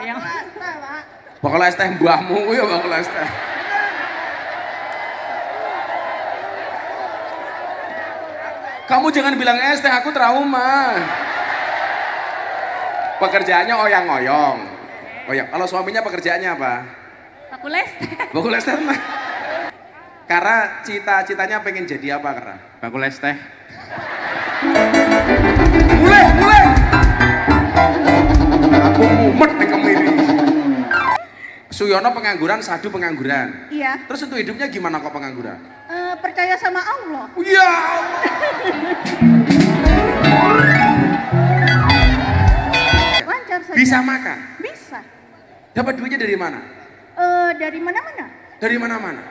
yang bakal es teh mbahmu kuwi ya bakal es teh. Kamu jangan bilang es teh, aku trauma. Pekerjaannya oyang-oyong. Oyang. Kalau suaminya pekerjaannya apa? aku les teh. Bakul es teh mah. Karena cita-citanya pengen jadi apa karena? Bakul es teh. Mulai. Aku mumet nih kemiri. Suyono pengangguran, Sadu pengangguran. Iya. Terus untuk hidupnya gimana kok pengangguran? Percaya sama Allah. Ya. Lancar saja. Bisa makan. Bisa. Dapat duitnya dari mana? Dari mana-mana. Dari mana-mana.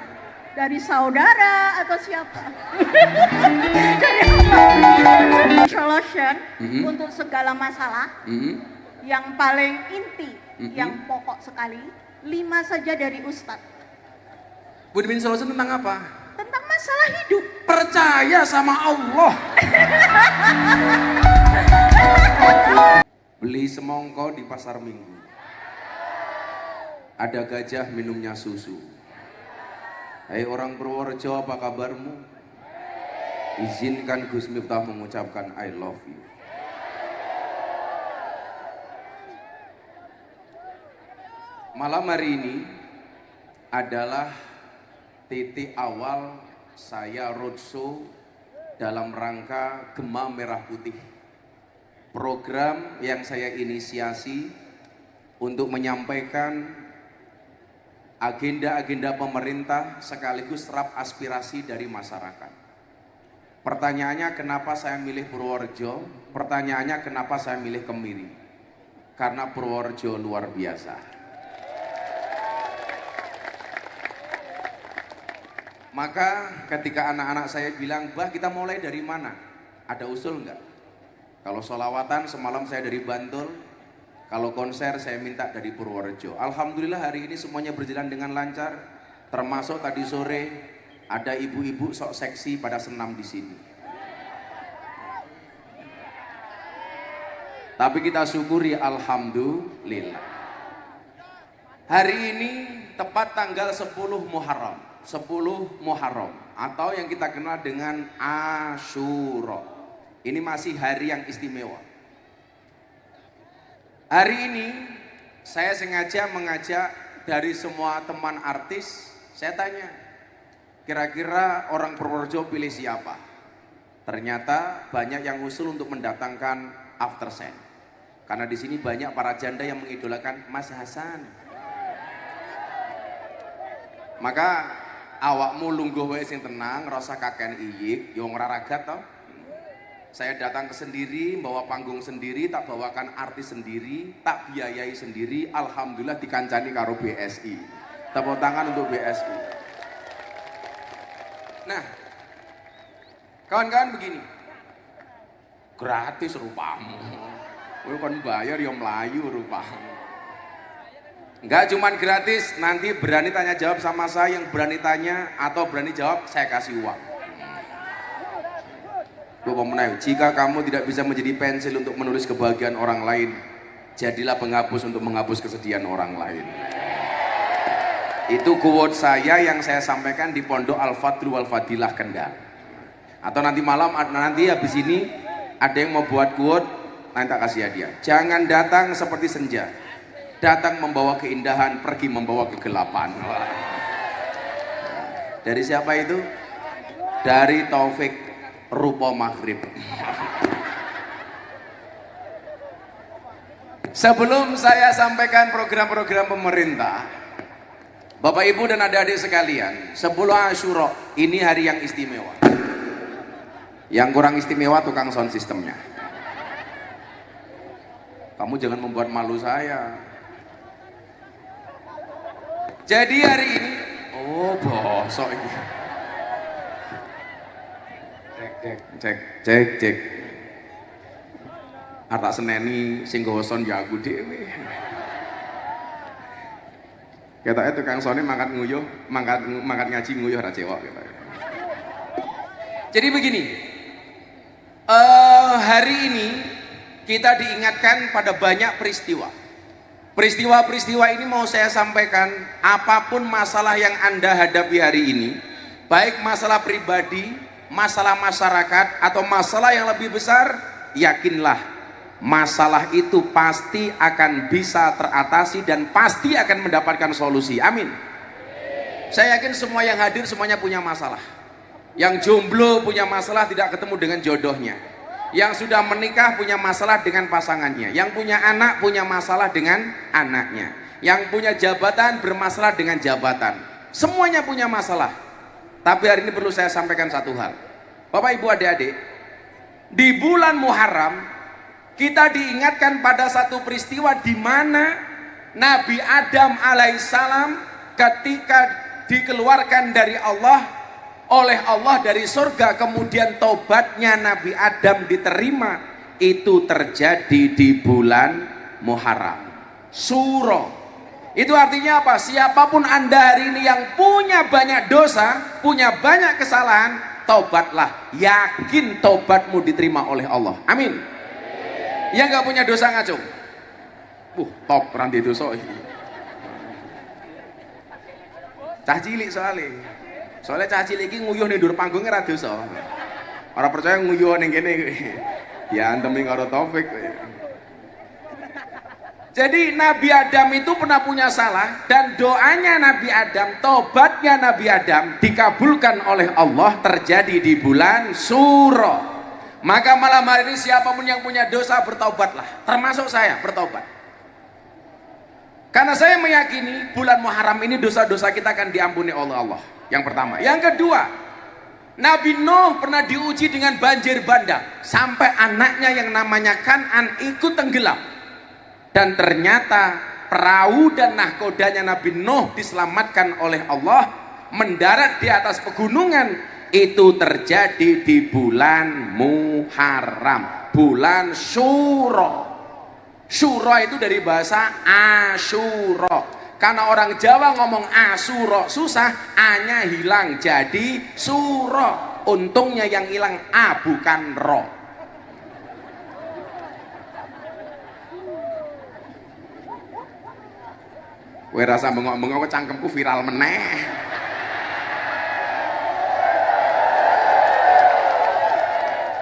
Dari saudara atau siapa? Dari apa? Solution untuk segala masalah yang paling inti, yang pokok sekali, 5 saja dari Ustadz. Win-win solution tentang apa? Tentang masalah hidup. Percaya sama Allah. Beli semongko di pasar Minggu. Ada gajah minumnya susu. Hai orang Purworejo, apa kabarmu? Izinkan Gus Miftah mengucapkan I love you. Malam hari ini adalah titik awal saya roadshow dalam rangka Gema Merah Putih. Program yang saya inisiasi untuk menyampaikan agenda-agenda pemerintah sekaligus serap aspirasi dari masyarakat. Pertanyaannya kenapa saya milih Purworejo? Pertanyaannya kenapa saya milih Kemiri? Karena Purworejo luar biasa. Maka ketika anak-anak saya bilang, "Bah, kita mulai dari mana? Ada usul enggak?" Kalau sholawatan semalam saya dari Bantul. Kalau konser saya minta dari Purworejo. Alhamdulillah hari ini semuanya berjalan dengan lancar. Termasuk tadi sore ada ibu-ibu sok seksi pada senam di sini. Tapi kita syukuri alhamdulillah. Hari ini tepat tanggal 10 Muharram. 10 Muharram atau yang kita kenal dengan Asyura. Ini masih hari yang istimewa. Hari ini saya sengaja mengajak dari semua teman artis. Saya tanya, kira-kira orang Purworejo pilih siapa? Ternyata banyak yang usul untuk mendatangkan Aftersen. Karena di sini banyak para janda yang mengidolakan Mas Hasan. Maka awakmu lungguh wae sing tenang, rasa kaken iyik, yo ora ragat toh. Saya datang ke sendiri, bawa panggung sendiri, tak bawakan artis sendiri, tak biayai sendiri. Alhamdulillah dikancani karo BSI. Tepuk tangan untuk BSI. Nah, kawan-kawan begini, gratis rupamu. Kowe kon bayar ya melayu rupamu. Enggak cuman gratis, nanti berani tanya jawab sama saya, yang berani tanya atau berani jawab saya kasih uang. Jika kamu tidak bisa menjadi pensil untuk menulis kebahagiaan orang lain, jadilah penghapus untuk menghapus kesedihan orang lain. Itu quote saya yang saya sampaikan di Pondok Al-Fadlu Wal Fadilah Kendal. Atau nanti malam, nanti habis ini ada yang mau buat quote, nanti tak kasih hadiah. Jangan datang seperti senja, datang membawa keindahan, pergi membawa kegelapan. Dari siapa itu? Dari Taufik Rupa Maghrib. Sebelum saya sampaikan program-program pemerintah, Bapak Ibu dan adik-adik sekalian, 10 Asyura ini hari yang istimewa. Yang kurang istimewa tukang sound systemnya. Kamu jangan membuat malu saya. Jadi hari ini, oh bosok ini. Cek. Artak seneni sing gawa son ya aku dhewe. Ketake tukang sone mangkat nguyuh, mangkat ngaji nguyuh ora cewek ketake. Jadi begini. Hari ini kita diingatkan pada banyak peristiwa. Peristiwa-peristiwa ini mau saya sampaikan, apapun masalah yang Anda hadapi hari ini, baik masalah pribadi, masalah masyarakat, atau masalah yang lebih besar, yakinlah masalah itu pasti akan bisa teratasi dan pasti akan mendapatkan solusi. Amin. Saya yakin semua yang hadir semuanya punya masalah. Yang jomblo punya masalah tidak ketemu dengan jodohnya. Yang sudah menikah punya masalah dengan pasangannya. Yang punya anak punya masalah dengan anaknya. Yang punya jabatan bermasalah dengan jabatan. Semuanya punya masalah. Tapi hari ini perlu saya sampaikan satu hal. Bapak, Ibu, adik-adik, di bulan Muharram kita diingatkan pada satu peristiwa di mana Nabi Adam alaihissalam ketika dikeluarkan dari oleh Allah dari surga, kemudian tobatnya Nabi Adam diterima, itu terjadi di bulan Muharram. Suro. Itu artinya apa? Siapapun Anda hari ini yang punya banyak dosa, punya banyak kesalahan, tobatlah. Yakin tobatmu diterima oleh Allah. Amin. Yang gak punya dosa ngacung. Top ranti dosa. Cah cilik soalnya cah cilik iki nguyuh ning ndur panggung ora dosa. Ora percaya nguyuh ning kene diantemi karo Taufik. Jadi Nabi Adam itu pernah punya salah, dan doanya Nabi Adam, tobatnya Nabi Adam dikabulkan oleh Allah terjadi di bulan Suro. Maka malam hari ini siapapun yang punya dosa bertobatlah, termasuk saya bertobat. Karena saya meyakini bulan Muharram ini dosa-dosa kita akan diampuni oleh Allah. Yang pertama. Yang kedua, Nabi Nuh pernah diuji dengan banjir bandang sampai anaknya yang namanya Kan'an ikut tenggelam. Dan ternyata perahu dan nahkodanya Nabi Nuh diselamatkan oleh Allah, mendarat di atas pegunungan. Itu terjadi di bulan Muharram, bulan Syuro. Syuro itu dari bahasa Asyura. Karena orang Jawa ngomong Asyura susah, A-nya hilang jadi Suro. Untungnya yang hilang A bukan Ro. Kowe rasa bengok-bengok cangkemku viral meneh.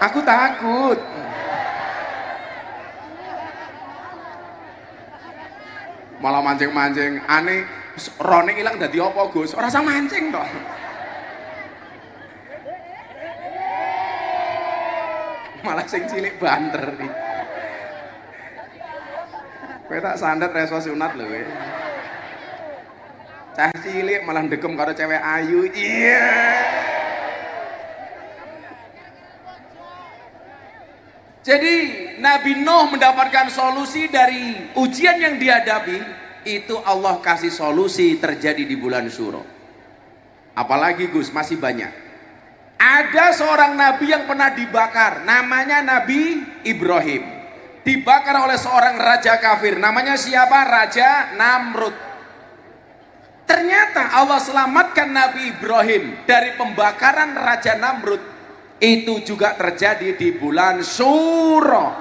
Aku takut. Malah mancing-mancing, aneh rone ilang dadi apa Gus? Ora usah mancing toh. Malah sing cilik banter nih. Kowe tak sandet reso sunat lho kowe. Cah cilik malah ndekem karo cewek ayu. Iya. Jadi Nabi Nuh mendapatkan solusi dari ujian yang dihadapi, itu Allah kasih solusi terjadi di bulan Syuro. Apalagi Gus, masih banyak. Ada seorang nabi yang pernah dibakar, namanya Nabi Ibrahim. Dibakar oleh seorang raja kafir, namanya siapa? Raja Namrud. Ternyata Allah selamatkan Nabi Ibrahim dari pembakaran Raja Namrud. Itu juga terjadi di bulan Syuro.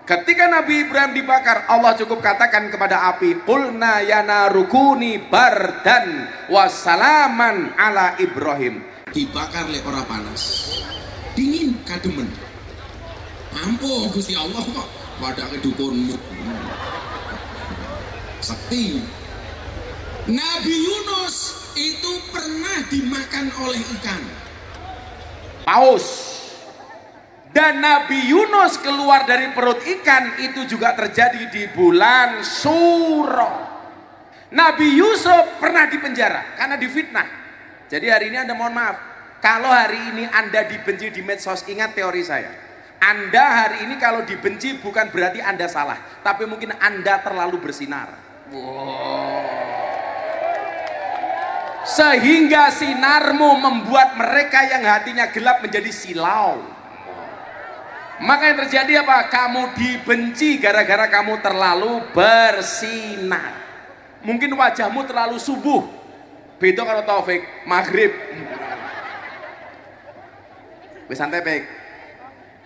Ketika Nabi Ibrahim dibakar, Allah cukup katakan kepada api, qulna ya narukuni bardan wassalaman ala Ibrahim. Dibakar le ora panas, dingin kademen. Ampun Gusti Allah kok pada kedukunmu. Sakti. Nabi Yunus itu pernah dimakan oleh ikan paus, dan Nabi Yunus keluar dari perut ikan itu juga terjadi di bulan Syuro. Nabi Yusuf pernah dipenjara karena difitnah. Jadi hari ini Anda mohon maaf, kalau hari ini Anda dibenci di medsos, ingat teori saya. Anda hari ini kalau dibenci bukan berarti Anda salah, tapi mungkin Anda terlalu bersinar. Sehingga sinarmu membuat mereka yang hatinya gelap menjadi silau. Maka yang terjadi apa? Kamu dibenci gara-gara kamu terlalu bersinar. Mungkin wajahmu terlalu subuh. Beda karo Taufik, maghrib. Wis santai Pek.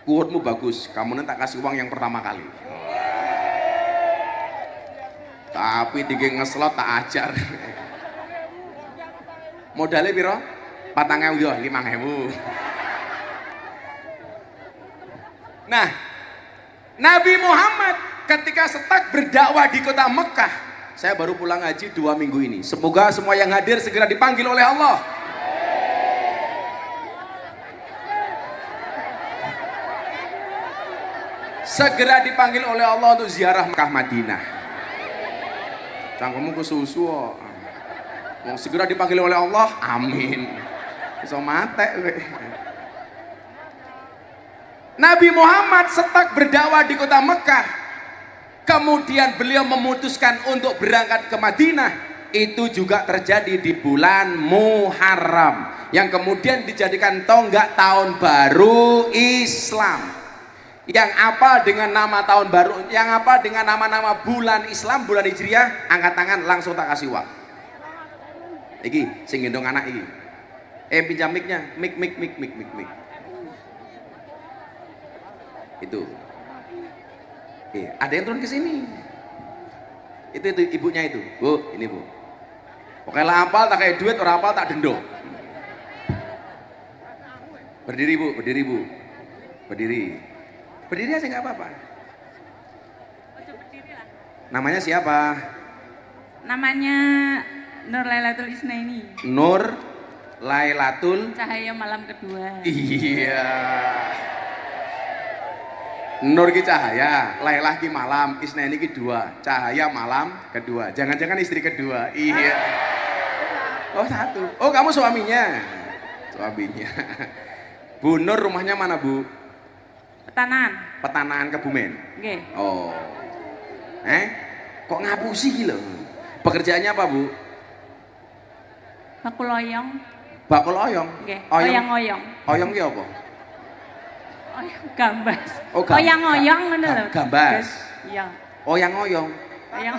Kuotmu bagus, kamu nanti tak kasih uang yang pertama kali. Tapi tinggi ngeslot tak ajar. Modalnya piro? 4.000 yo, 5.000. Nah, Nabi Muhammad ketika setak berdakwah di kota Mekah, saya baru pulang haji 2 minggu ini. Semoga semua yang hadir segera dipanggil oleh Allah. Segera dipanggil oleh Allah untuk ziarah Mekah Madinah. Cangkemmu kesusu. Mau segera dipanggil oleh Allah, amin. Bisa mate. Nabi Muhammad setak berdakwah di kota Mekah, kemudian beliau memutuskan untuk berangkat ke Madinah. Itu juga terjadi di bulan Muharram, yang kemudian dijadikan tonggak tahun baru Islam. Yang apa dengan nama tahun baru, yang apa dengan nama-nama bulan Islam, bulan Hijriah, angkat tangan langsung tak kasih wak. Iki sing gendong anak iki. Pinjam mic-nya, mic. Itu. Ada yang turun ke sini. Itu ibunya itu. Bu, ini Bu. Pokoknya hafal tak kayak duit, orang hafal tak dendo. Berdiri Bu, berdiri Bu. Berdiri aja nggak apa-apa. Namanya siapa? Namanya Nur Lailatul Isnaini. Nur Lailatul Cahaya malam kedua. Iya. Nur ki cahaya, Lailah ki malam, Isnaini ki 2. Cahaya malam kedua. Jangan-jangan istri kedua. Iya. Oh 1. Oh kamu suaminya. Suaminya. Bu Nur rumahnya mana Bu? Petanan. Petanaan Kebumen. Nggih. Oh. Kok ngapusi ki lho? Pekerjaannya apa Bu? Bakul oyong. Bakul oyong. Nggih. Oyong-oyong. Oyong ki apa? Oyong gambas. Oh, gambas. Oyang-oyong ngono lho. Gambas. Iya. Oyang-oyong. Oyong.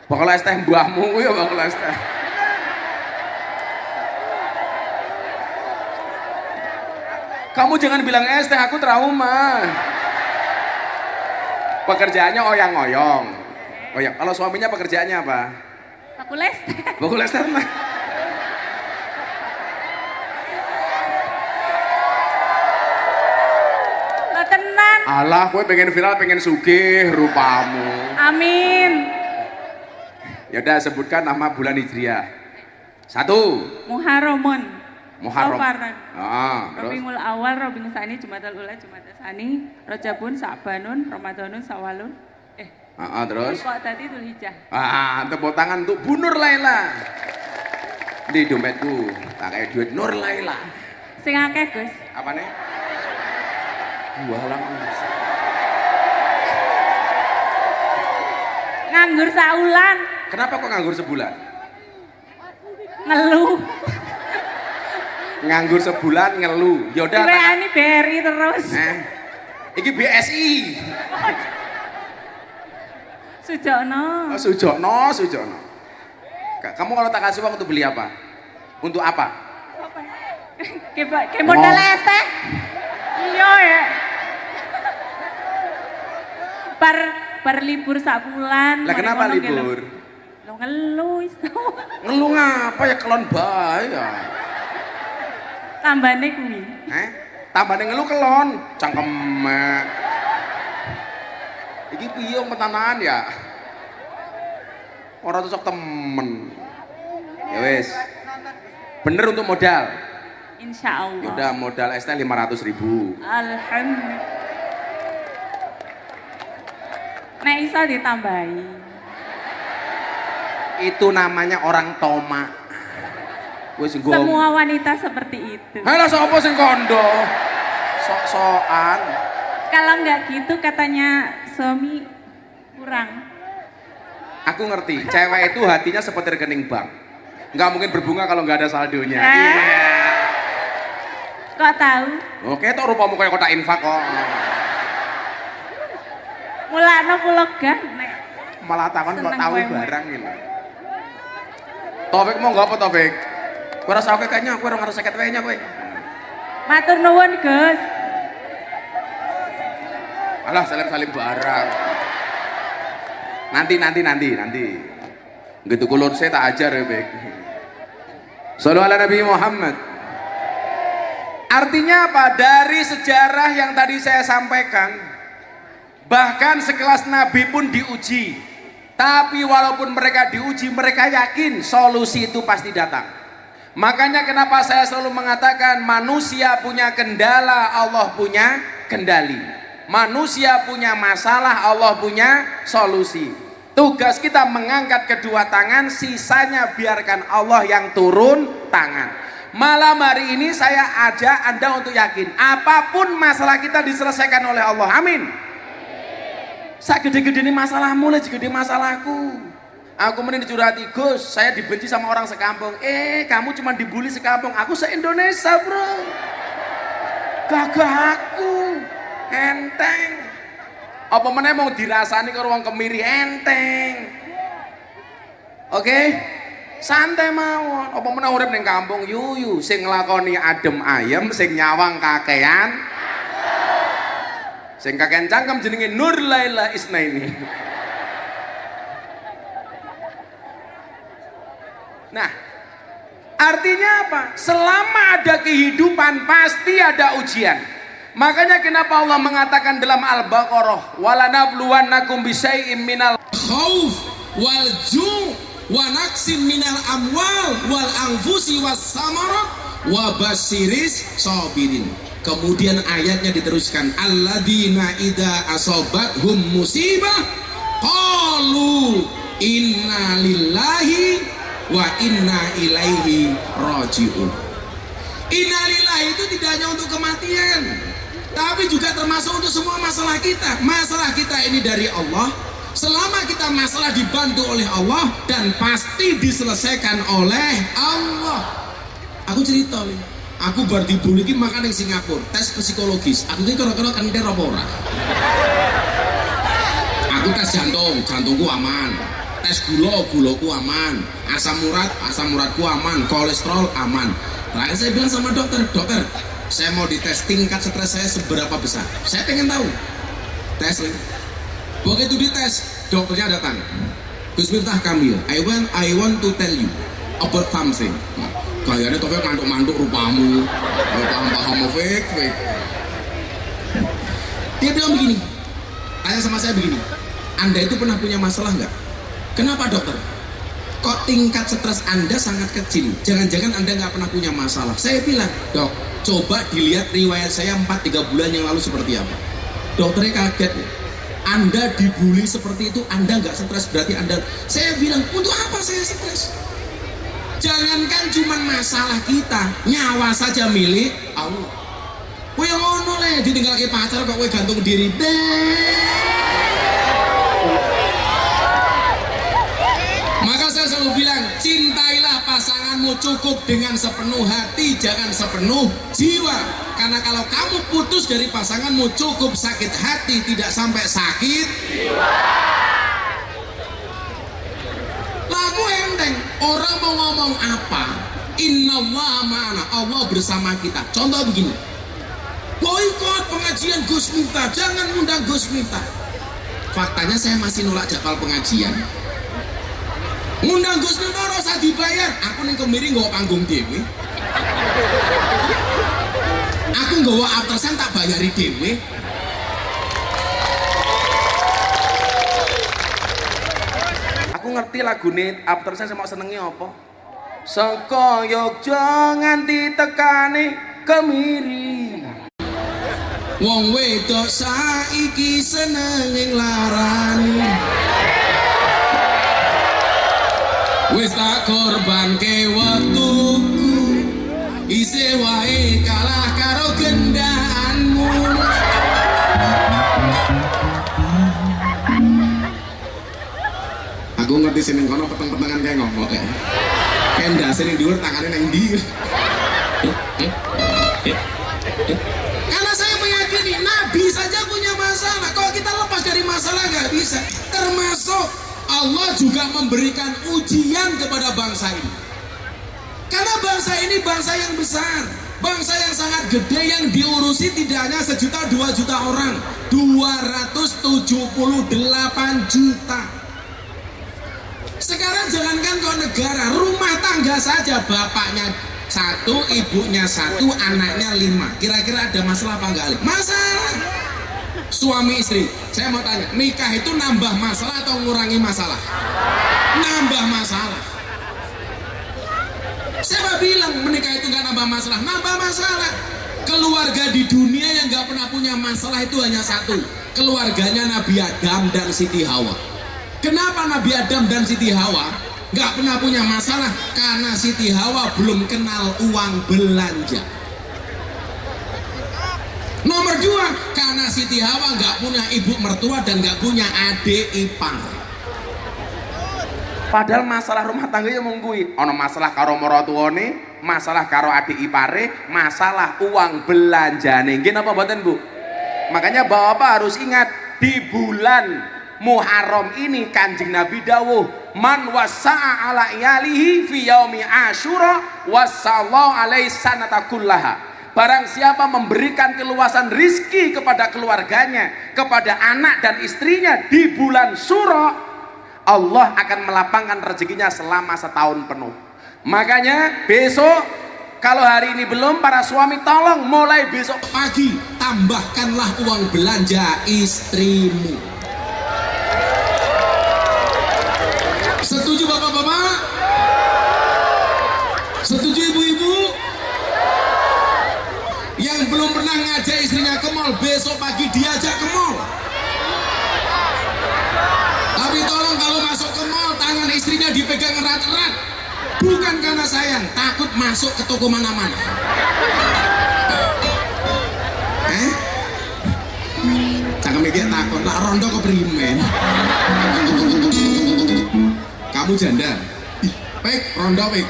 Bakul es teh mbahmu kuwi ya bakul es teh. Kamu jangan bilang es teh, aku trauma. Pekerjaannya oyang-oyong. Oyang. Kalau suaminya pekerjaannya apa? Bakul es teh. Bakul es teh mah. Lah tenan. Alah, gue pengen viral, pengen sugih rupamu. Amin. Yaudah sebutkan nama bulan Hijriah. 1. Muharramun. Muharram. Safaran. Terus? Rabiul Awal, Rabiul Tsani, Jumadal Ula, Jumadal Tsani, Rajabun, Sa'banun, Ramadanun, Sawalun. Terus? Kok tadi Dzulhijjah. Tepuk tangan untuk Bu Nur Laila. Di dompetku, tak kayak duit Nur Laila. Sing akeh, Gus. Apa nih? Walang. Nganggur saulan, Kenapa kok nganggur sebulan? ngeluh. Nganggur sebulan ngeluh. Yaudah. Diweani BRI terus. Iki BSI. Sujono. Sujono. Kamu kalau tak kasih uang untuk beli apa? Untuk apa? Kayak modal es teh. Iya ya. Bar libur sak bulan. Lah kenapa libur? Lo ngeluh. Ngeluh ngapa ya kelon bae ya. Tambane kuwi. Tambane ngeluh kelon, cangkeme. Iki piye petanan ya? Ora cocok temen. Ya wis. Bener untuk modal. Insya Allah. Udah modal ST 500.000. Alhamdulillah. Nek iso ditambahi. Itu namanya orang toma. Wis nggo. Semua wanita seperti itu. Halah sapa sing kondo? Sok-sokan. Kalau nggak gitu katanya suami kurang. Aku ngerti, cewek itu hatinya seperti rekening bank. Nggak mungkin berbunga kalau nggak ada saldonya. Nah. Iya. Kok tahu? Oke, tuh rupamu kayak kotak infak kok. Mulakno kula gah nek. Malah takon kok Seneng tahu kowe. barang ini. Taufik mau nggak apa Taufik? Kue rasa oke kayaknya, kue orang harus sakit kayaknya kue. Matur nuwun, Gus. Alah salim-salim barang. Nanti. Gitu kulur saya tak ajar ya, Bek. Sallu ala Nabi Muhammad. Artinya apa? Dari sejarah yang tadi saya sampaikan, bahkan sekelas Nabi pun diuji. Tapi walaupun mereka diuji, mereka yakin solusi itu pasti datang. Makanya kenapa saya selalu mengatakan manusia punya kendala, Allah punya kendali. Manusia punya masalah, Allah punya solusi. Tugas kita mengangkat kedua tangan, sisanya biarkan Allah yang turun tangan. Malam hari ini saya ajak Anda untuk yakin, apapun masalah kita diselesaikan oleh Allah. Amin. Saya gede-gede ini masalah, mulai gede masalahku. Aku mending dicurhati, Gus, saya dibenci sama orang sekampung. Kamu cuma dibully sekampung, aku se-Indonesia, bro. Gagah aku, enteng. Apa meneh mau dirasani karo wong kemiri enteng. Oke? Santai mawon. Apa meneh urip ning kampung yuyu sing nglakoni adem ayem, sing nyawang kakean. Sing kakean cangkem jenenge Nur Laila Isnaini. Nah, artinya apa? Selama ada kehidupan pasti ada ujian. Makanya kenapa Allah mengatakan dalam Al-Baqarah, walanabluwannakum bisyai'im minal khauf wal ju' wa naqsim minal amwal wal anfusi was samarat wa basyiris sabirin. Kemudian ayatnya diteruskan, alladzina idza asabathum musibah qalu inna lillahi wa inna ilaihi raji'un. Inna lillahi itu tidak hanya untuk kematian, tapi juga termasuk untuk semua masalah kita. Masalah kita ini dari Allah. Selama kita masalah dibantu oleh Allah dan pasti diselesaikan oleh Allah. Aku cerita nih, aku baru dibully makan di Singapura, tes psikologis. Aku ini kira-kira kan dia apa ora? Aku tes jantung, jantungku aman. Tes gulaku aman. Asam uratku aman. Kolesterol aman. Terakhir saya bilang sama dokter, saya mau dites tingkat stres saya seberapa besar. Saya pengen tahu. Tes nih. Begitu dites, dokternya datang. Gus Miftah Kamil, I want to tell you about something. Kayaknya topik mantuk-mantuk rupamu, paham fake. Dia bilang begini, tanya sama saya begini, Anda itu pernah punya masalah nggak? Kenapa dokter? Kok tingkat stres Anda sangat kecil? Jangan-jangan Anda nggak pernah punya masalah. Saya bilang, dok, coba dilihat riwayat saya 4-3 bulan yang lalu seperti apa. Dokternya kaget. Anda dibully seperti itu, Anda nggak stres, berarti Anda. Saya bilang, untuk apa saya stres? Jangankan cuma masalah kita, nyawa saja milik Allah. Kowe yang ngono le, ditinggalke pacar kok kowe gantung diri. Maka saya selalu bilang, cintailah pasanganmu cukup dengan sepenuh hati, jangan sepenuh jiwa. Karena kalau kamu putus dari pasanganmu cukup sakit hati, tidak sampai sakit jiwa. Lagu enteng, orang mau ngomong apa? Innallaha ma'ana, Allah bersama kita. Contoh begini, boikot pengajian Gus Miftah, jangan undang Gus Miftah. Faktanya saya masih nolak jadwal pengajian. Ngundang Gus Miftah rasa dibayar. Aku ning kemiri nggawa panggung dhewe. Aku nggawa aftersen tak bayari dhewe. Aku ngerti lagune aftersen sama senenge apa? Saka Yogya nganti tekane kemiri. Wong wedok saiki seneng larani. Wis tak korbanke wektuku, isih wae kalah karo gendaanmu. Aku ngerti sini kono peteng-petengan kayak ngomong kayak ndase ning dhuwur tangane nang ndi. Karena saya meyakini Nabi saja punya masalah. Kalau kita lepas dari masalah nggak bisa. Termasuk Allah juga memberikan ujian kepada bangsa ini. Karena bangsa ini bangsa yang besar, bangsa yang sangat gede, yang diurusi tidak hanya 1 juta 2 juta orang, 278 juta. Sekarang jangankan kok negara, rumah tangga saja, bapaknya satu, ibunya satu, anaknya 5. Kira-kira ada masalah apa enggak? Masalah. Suami istri, saya mau tanya, nikah itu nambah masalah atau ngurangi masalah? Nambah masalah. Siapa bilang menikah itu nggak nambah masalah? Nambah masalah. Keluarga di dunia yang nggak pernah punya masalah itu hanya satu, keluarganya Nabi Adam dan Siti Hawa. Kenapa Nabi Adam dan Siti Hawa nggak pernah punya masalah? Karena Siti Hawa belum kenal uang belanja. Nomor 2, karena Siti Hawa nggak punya ibu mertua dan nggak punya adik ipar. Padahal masalah rumah tangga yang menggui. Ono masalah karo maratuwane, masalah karo adik ipare, masalah uang belanjane. Nggih napa mboten, Bu? Makanya Bapak harus ingat, di bulan Muharram ini Kanjeng Nabi dawuh, man wasa'a ala iyalihi fi yaumi Asyura wasallahu alaihi sanata kullaha. Barang siapa memberikan keluasan rizki kepada keluarganya, kepada anak dan istrinya di bulan Syura, Allah akan melapangkan rezekinya selama setahun penuh. Makanya besok, kalau hari ini belum, para suami tolong mulai besok Pagi, tambahkanlah uang belanja istrimu. Setuju bapak-bapak? Setuju ibu-ibu? Yang belum pernah ngajak istrinya ke mall, besok pagi diajak ke mall. Tapi tolong kalau masuk ke mall, tangan istrinya dipegang erat-erat. Bukan karena sayang, takut masuk ke toko mana-mana. Jangan mikir takut, nak rondo ke primen. Kamu janda? Pik, rondo pik.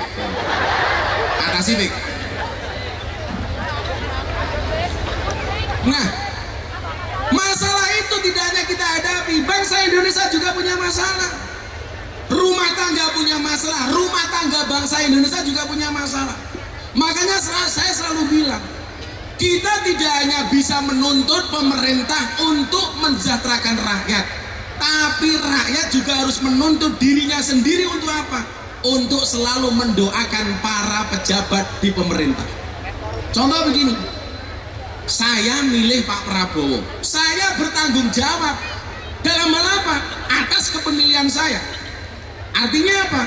Atasi pik. Nah, masalah itu tidak hanya kita hadapi, bangsa Indonesia juga punya masalah. Rumah tangga punya masalah, rumah tangga bangsa Indonesia juga punya masalah. Makanya saya selalu bilang, kita tidak hanya bisa menuntut pemerintah untuk mensejahterakan rakyat, tapi rakyat juga harus menuntut dirinya sendiri untuk apa? Untuk selalu mendoakan para pejabat di pemerintah. Contoh begini, saya milih Pak Prabowo, saya bertanggung jawab dalam hal apa? Atas kepemilian saya. Artinya apa?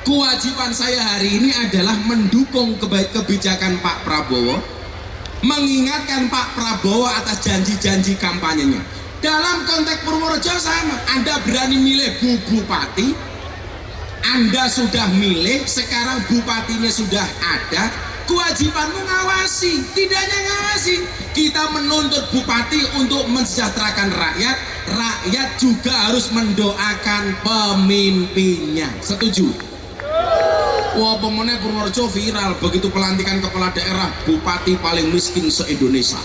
Kewajiban saya hari ini adalah mendukung kebijakan Pak Prabowo, mengingatkan Pak Prabowo atas janji-janji kampanyenya. Dalam konteks Purworejo sama, Anda berani milih Bu Bupati, Anda sudah milih, sekarang bupatinya sudah ada, kewajibanmu ngawasi, tidak hanya ngawasi, kita menuntut bupati untuk mensejahterakan rakyat, rakyat juga harus mendoakan pemimpinnya. Setuju? Wah, pemenang Purworejo viral begitu pelantikan kepala daerah bupati paling miskin se-Indonesia.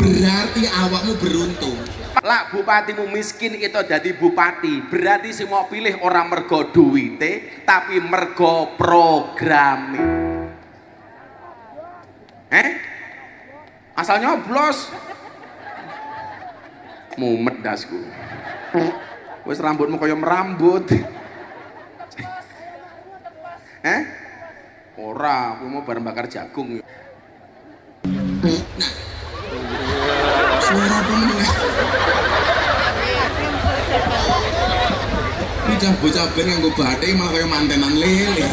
Berarti awakmu beruntung. Lah bupatimu miskin itu jadi bupati, berarti semua pilih orang mergo duwite, tapi mergo programe. Asal nyoblos. Mumet dasku. Wis rambutmu kaya merambut. Ora, aku mau bareng bakar jagung. Nah, suara pemenang. Bocah-bocah ben nganggo bathik malah kaya mantenan lele.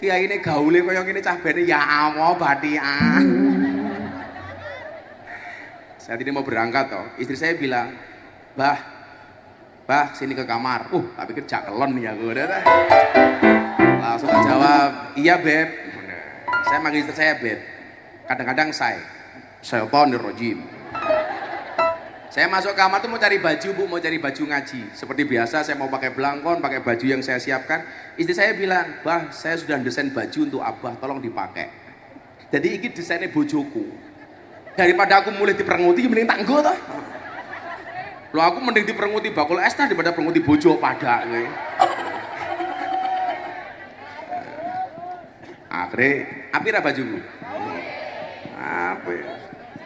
Kiai ini gaule kaya ngene cah bene ya Allah bathikan. Saat ini mau berangkat toh, istri saya bilang, Bah, sini ke kamar. Tak pikir cakelon nih aku. Langsung jawab, iya Beb. Saya manggil istri saya Beb. Kadang-kadang saya rojim. Saya masuk kamar tuh mau cari baju, Bu, mau cari baju ngaji. Seperti biasa saya mau pakai belangkon, pakai baju yang saya siapkan. Istri saya bilang, Bah, saya sudah desain baju untuk Abah, tolong dipakai. Jadi ini desainnya bojoku. Daripada aku mulai diperenguti, mending tanggo toh. Loh aku mending diperenguti bakul es daripada perenguti bojo pada. Akhirnya, apira bajuku? Apa?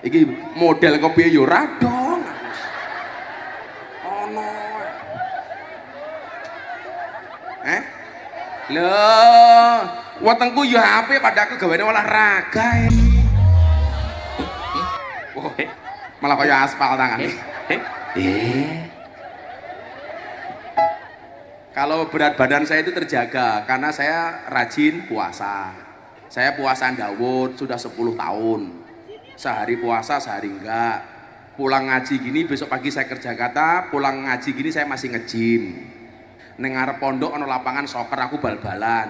Iki model kopi yo radong. ono. Loh, wetengku yo apik padaku gaweane olahraga. Oh, malah kaya aspal tangan. Kalau berat badan saya itu terjaga karena saya rajin puasa. Saya puasa Daud sudah 10 tahun. Sehari puasa, sehari enggak. Pulang ngaji gini, besok pagi saya kerja kata, pulang ngaji gini saya masih nge-gym. Ning ngarep pondok ana lapangan soccer aku bal-balan.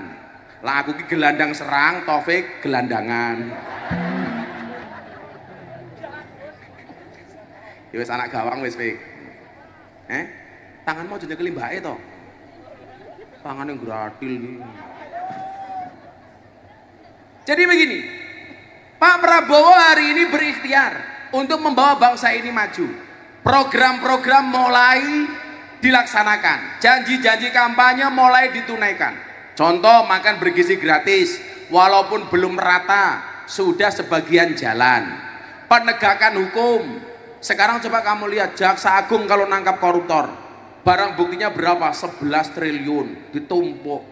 Lah aku ki gelandang serang, Taufik gelandangan. Ya wis anak gawang wis, Fik. Tanganmu aja nyekeli mbake to. Tangannya gratil. Jadi begini, Pak Prabowo hari ini berikhtiar untuk membawa bangsa ini maju. Program-program mulai dilaksanakan, janji-janji kampanye mulai ditunaikan. Contoh makan bergizi gratis, walaupun belum merata, sudah sebagian jalan. Penegakan hukum, sekarang coba kamu lihat Jaksa Agung kalau nangkap koruptor, barang buktinya berapa? 11 triliun ditumpuk,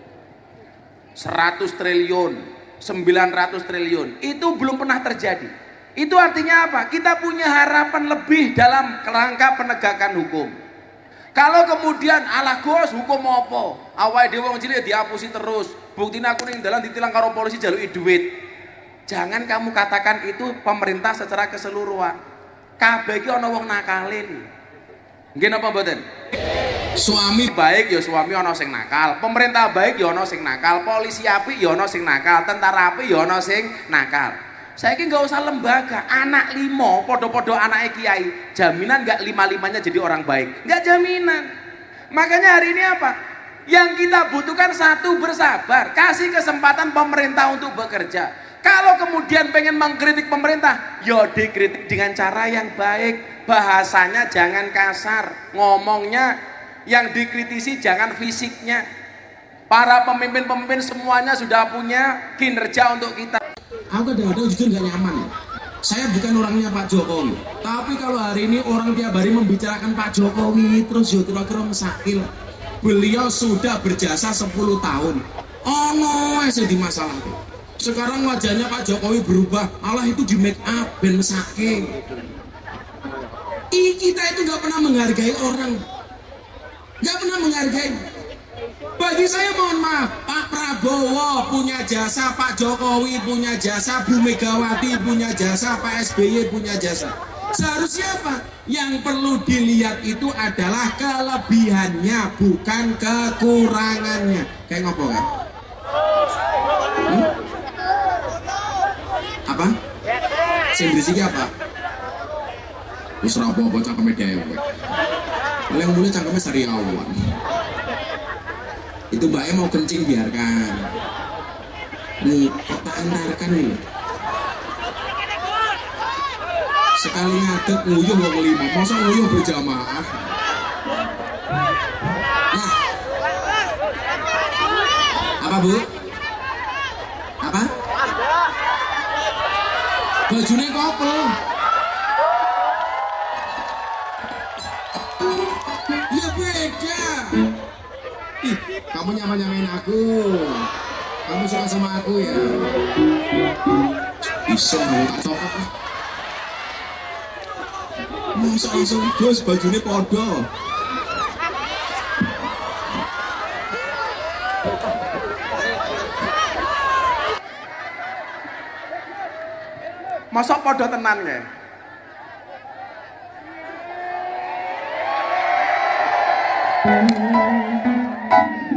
100 triliun, 900 triliun, itu belum pernah terjadi. Itu artinya apa? Kita punya harapan lebih dalam kerangka penegakan hukum. Kalau kemudian ala Gus hukum apa? Awake dhewe wong cilik diapusi terus. Buktinya aku ning dalan ditilang karo polisi jaluki duit. Jangan kamu katakan itu pemerintah secara keseluruhan. Kabeh iki ana wong nakalin. Nggih napa mboten? Suami baik ya suami ana sing nakal, pemerintah baik ya ana sing nakal, polisi apik ya ana sing nakal, tentara apik ya ana sing nakal. Saiki nggak usah lembaga, anak 5 podo-podo anaknya kiai, jaminan nggak 5-5-nya jadi orang baik, nggak jaminan. Makanya hari ini apa? Yang kita butuhkan satu, bersabar, kasih kesempatan pemerintah untuk bekerja. Kalau kemudian pengen mengkritik pemerintah, ya dikritik dengan cara yang baik, bahasanya jangan kasar, ngomongnya yang dikritisi jangan fisiknya. Para pemimpin-pemimpin semuanya sudah punya kinerja untuk kita. Aku kadang-kadang jujur gak nyaman. Saya bukan orangnya Pak Jokowi, tapi kalau hari ini orang tiap hari membicarakan Pak Jokowi terus ya kira-kira mesakil. Beliau sudah berjasa 10 tahun. Oh no, di masalah itu. Sekarang wajahnya Pak Jokowi berubah, Allah itu di make up ben mesake. Kita itu nggak pernah menghargai orang, nggak pernah menghargai. Bagi saya mohon maaf, Pak Prabowo punya jasa, Pak Jokowi punya jasa, Bu Megawati punya jasa, Pak SBY punya jasa. Seharusnya apa? Yang perlu dilihat itu adalah kelebihannya, bukan kekurangannya. Kayak ngopo kan? Apa? Sing berisiki apa? Wis ora apa-apa cangkeme dewek. Paling mulai cangkeme sariawan. Itu mbaknya mau kencing biarkan. Nih, kok tak antarkan nih. Sekali ngadeg nguyuh wong 5, masa nguyuh berjamaah. Nah. Apa, Bu? Apa? Bajunya kopel. Ya beda. Ih, kamu nyamain aku. Kamu suka sama aku ya. Iseng kamu tak cocok. Masa langsung Gus bajunya podo. Masa podo tenan ya?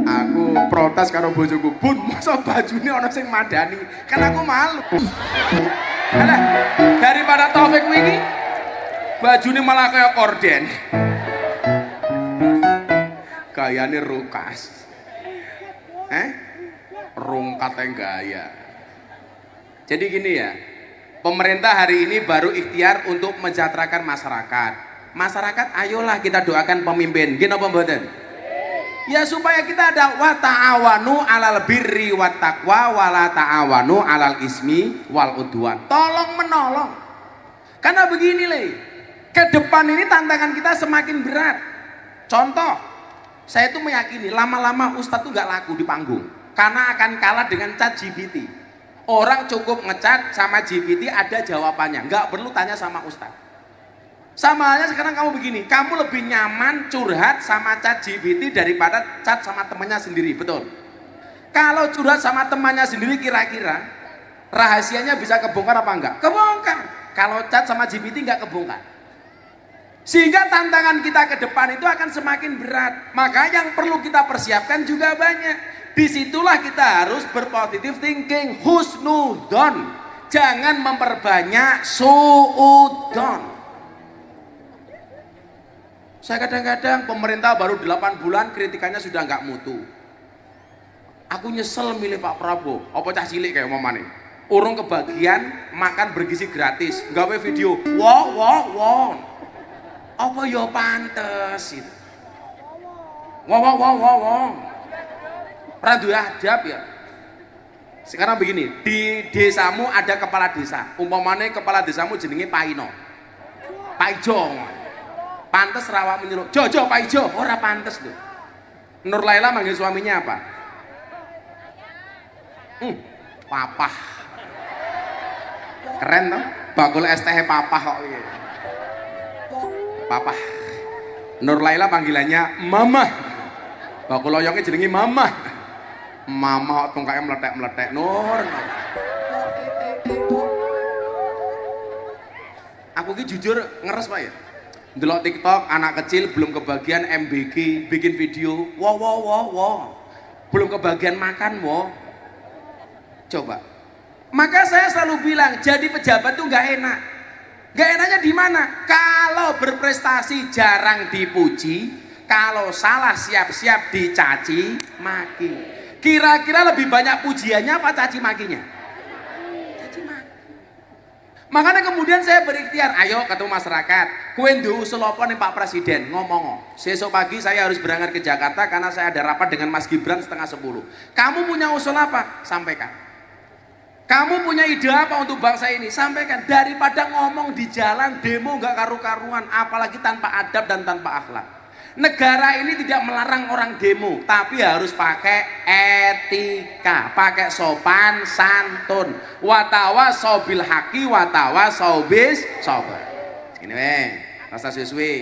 Aku protes karo bojoku, Bun, masa bajune ana sing madani? Kan aku malu. Alah, daripada Taufik wingi bajune malah kayak korden. Gayane rukas. Rungkat yang gaya. Jadi gini ya, pemerintah hari ini baru ikhtiar untuk mensejahterakan masyarakat. Masyarakat, ayolah kita doakan pemimpin. Gini apa mboten? Ya supaya kita ada wa ta'awanu 'alal birri wat taqwa wa la ta'awanu 'alal ismi wal udwan. Tolong menolong. Karena begini Le, ke depan ini tantangan kita semakin berat. Contoh, saya itu meyakini lama-lama ustadz itu nggak laku di panggung karena akan kalah dengan chat GPT. Orang cukup ngecat sama GPT ada jawabannya, nggak perlu tanya sama ustadz. Sama halnya sekarang kamu begini, kamu lebih nyaman curhat sama chat GPT daripada chat sama temannya sendiri, betul? Kalau curhat sama temannya sendiri kira-kira rahasianya bisa kebongkar apa enggak? Kebongkar. Kalau chat sama GPT nggak kebongkar. Sehingga tantangan kita ke depan itu akan semakin berat. Maka yang perlu kita persiapkan juga banyak. Disitulah kita harus berpositif thinking, husnudon. Jangan memperbanyak suudon. Saya kadang-kadang pemerintah baru 8 bulan kritikannya sudah nggak mutu. Aku nyesel milih Pak Prabowo. Apa cah cilik kayak mamane? Urung kebagian makan bergizi gratis. Gawe video. Wow. Apa ya pantes itu? Wow. Randu adab ya. Sekarang begini, di desamu ada kepala desa. Umpamane kepala desamu jenenge Pak Ino. Pak Ijo. Pantes rawa menyuruh. Jojo Pak Ijo, ora pantes lho. Nur Laila manggil suaminya apa? Papah. Keren toh? Bakul es teh papah kok iki. Papa. Nur Laila panggilannya Mama. Bakul loyongnya jenenge Mama. Mama tungkaknya meletek-meletek. Nur. Aku ki jujur ngeres Pak ya. Ndelok TikTok anak kecil belum kebagian MBG bikin video. Wow. Belum kebagian makan, wow. Coba. Maka saya selalu bilang jadi pejabat tuh nggak enak. Gak enaknya di mana? Kalau berprestasi jarang dipuji, kalau salah siap-siap dicaci maki. Kira-kira lebih banyak pujiannya apa caci makinya? Caci maki. Makanya kemudian saya berikhtiar, ayo ketemu masyarakat. Kue usul apa nih Pak Presiden? Ngomong. Besok pagi saya harus berangkat ke Jakarta karena saya ada rapat dengan Mas Gibran 9:30. Kamu punya usul apa? Sampaikan. Kamu punya ide apa untuk bangsa ini? Sampaikan. Daripada ngomong di jalan, demo nggak karu-karuan, apalagi tanpa adab dan tanpa akhlak. Negara ini tidak melarang orang demo, tapi harus pakai etika, pakai sopan santun. Watawa sobil haki, watawa sobis sober. Ini rasa sesuai.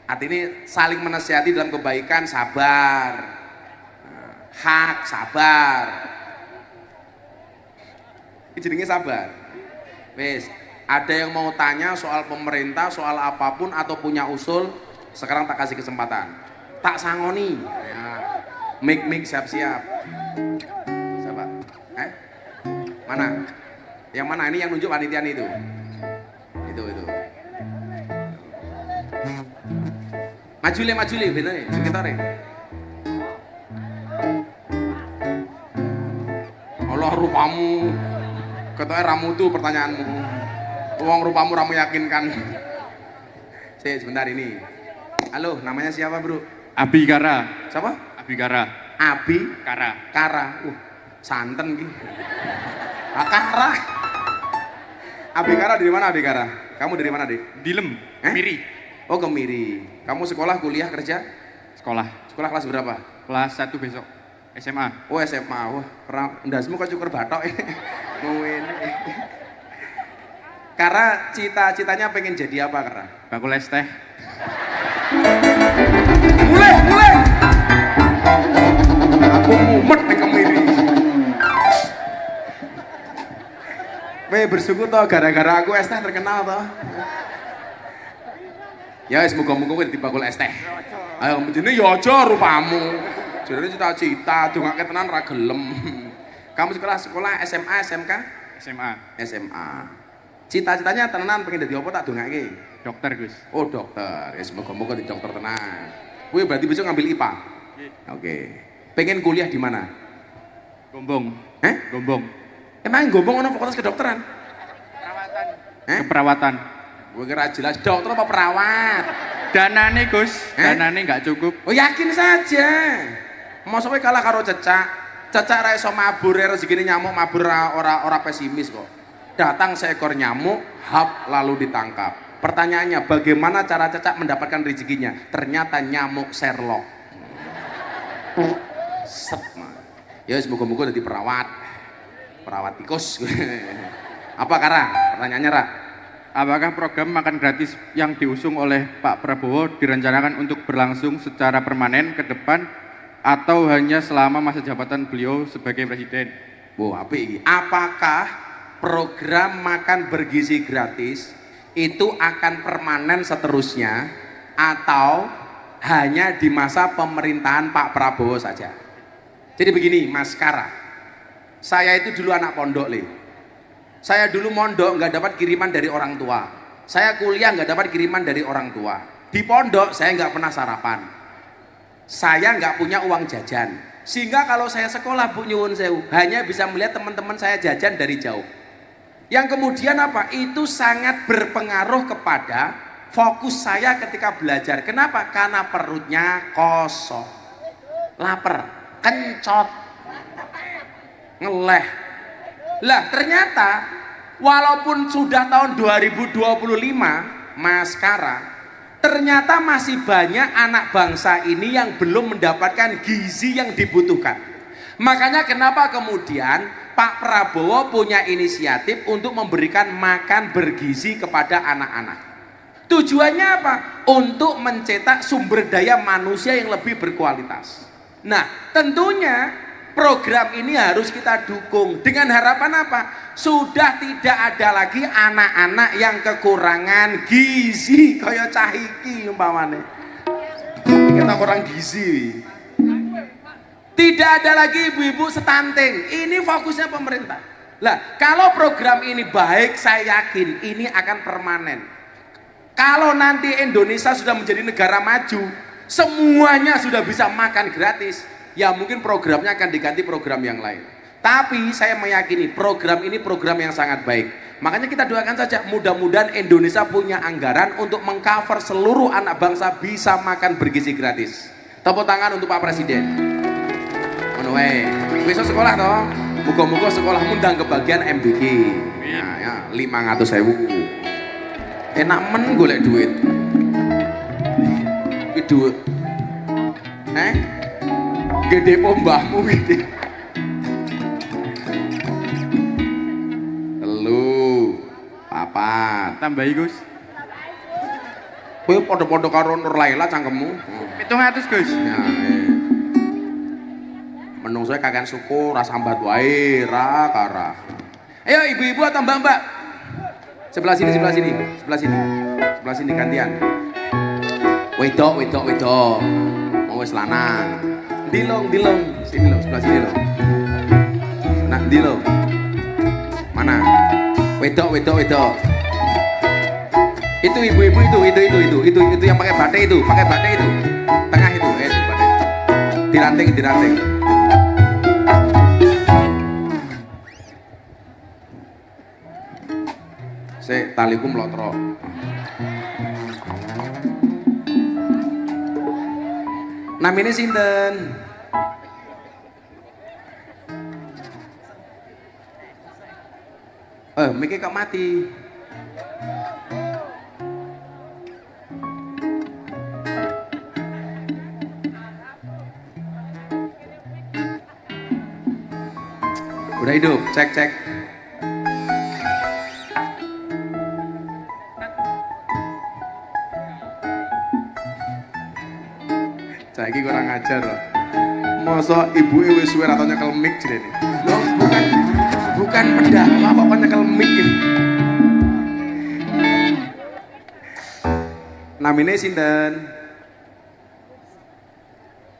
Artinya saling menasihati dalam kebaikan, sabar, hak, sabar. Jenenge sabar. Wes, ada yang mau tanya soal pemerintah, soal apapun atau punya usul, sekarang tak kasih kesempatan. Tak sangoni. Ya. Mik siap-siap. Siapa? Mana? Yang mana? Ini yang nunjuk panitian itu. Itu. Maju le, bener ya, sekitar ya. Allah rupamu. Ketoknya ramu tuh pertanyaanmu. Uang rupamu ramu yakinkan. Sebentar ini. Halo, namanya siapa bro? Abi Kara. Siapa? Abi Kara. Abi Kara. Santen gitu. Kara. Abi Kara dari mana Abi Kara? Kamu dari mana deh? Dilem. Miri. Oh Kemiri. Kamu sekolah, kuliah, kerja? Sekolah. Sekolah kelas berapa? Kelas 1 besok. SMA. Oh SMA. Wah, ndasmu kok cukur batok ya. Mau ini. Karena cita-citanya pengen jadi apa Kara? Bakul es teh. Mulai. Aku mumet nih Kemiri. Bersyukur toh gara-gara aku es teh terkenal toh. Ya semoga-moga di bakul es teh. Ayo menjene ya aja rupamu. Jadi cita-cita dongake tenan ra gelem. Kamu sekolah SMA, SMK? SMA. Cita-citanya tenan pengen dadi apa tak dongake? Dokter, Gus. Oh, dokter. Ya semoga-moga di dokter tenan. Kuwi berarti besok ngambil IPA. Oke. Pengen kuliah di mana? Gombong. Gombong. Emang Gombong ono fakultas kedokteran? Keperawatan. Gue kira jelas dokter apa perawat? Danane, Gus. Danane nggak cukup. Oh, yakin saja. Maksudnya kalah karo cecak ra iso mabur, rezekine nyamuk mabur ora pesimis kok. Datang seekor nyamuk, hap lalu ditangkap. Pertanyaannya, bagaimana cara cecak mendapatkan rezekinya? Ternyata nyamuk Sherlock. Sep. Ya semoga-moga jadi perawat tikus. Apa Karang? Pertanyaannya Ra. Apakah program makan gratis yang diusung oleh Pak Prabowo direncanakan untuk berlangsung secara permanen ke depan atau hanya selama masa jabatan beliau sebagai presiden? Apakah program makan bergizi gratis itu akan permanen seterusnya atau hanya di masa pemerintahan Pak Prabowo saja? Jadi begini Mas Kara, saya itu dulu anak pondok Saya dulu mondok nggak dapat kiriman dari orang tua. Saya kuliah nggak dapat kiriman dari orang tua. Di pondok saya nggak pernah sarapan. Saya nggak punya uang jajan. Sehingga kalau saya sekolah Bu Nyuwun Sewu, hanya bisa melihat teman-teman saya jajan dari jauh. Yang kemudian apa? Itu sangat berpengaruh kepada fokus saya ketika belajar. Kenapa? Karena perutnya kosong, lapar, kencot, ngeleh. Lah ternyata walaupun sudah tahun 2025 Mas Kara, ternyata masih banyak anak bangsa ini yang belum mendapatkan gizi yang dibutuhkan. Makanya kenapa kemudian Pak Prabowo punya inisiatif untuk memberikan makan bergizi kepada anak-anak. Tujuannya apa? Untuk mencetak sumber daya manusia yang lebih berkualitas. Nah tentunya program ini harus kita dukung dengan harapan apa? Sudah tidak ada lagi anak-anak yang kekurangan gizi kaya cahiki umpamane. Kita kurang gizi. Tidak ada lagi ibu-ibu stunting. Ini fokusnya pemerintah. Lah, kalau program ini baik, saya yakin ini akan permanen. Kalau nanti Indonesia sudah menjadi negara maju, semuanya sudah bisa makan gratis, ya mungkin programnya akan diganti program yang lain. Tapi saya meyakini program ini program yang sangat baik. Makanya kita doakan saja mudah-mudahan Indonesia punya anggaran untuk mengcover seluruh anak bangsa bisa makan bergizi gratis. Tepuk tangan untuk Pak Presiden. Besok sekolah toh. Muga-muga sekolahmu ndang kebagian MBK. Ya 500.000. Enak men golek duit. Iki duit. Gede pombahmu gede. Telu, papat. Tambahi Gus. Kowe padha-padha karo Nur Laila cangkemmu. 700 Gus. Ya. Menungsoe kakean syukur, rasa sambat wae, ra kara. Ayo ibu-ibu atau mbak-mbak. Sebelah sini gantian. Wedok. Mau wis lanang. Dilong. Sini lo, sebelah sini lo. Nah, di lo. Mana? Wedok. Itu ibu-ibu itu yang pakai batik itu. Tengah itu, batik. Diranting. Taliku mlotro. Namine sinten? Miki kok mati. Udah hidup, cek. Saiki kurang ajar loh. Masa ibu wis suwe ra tau nyekel mic jene. Loh, bukan pendakwah kok nyekel mic iki. Namine sinten?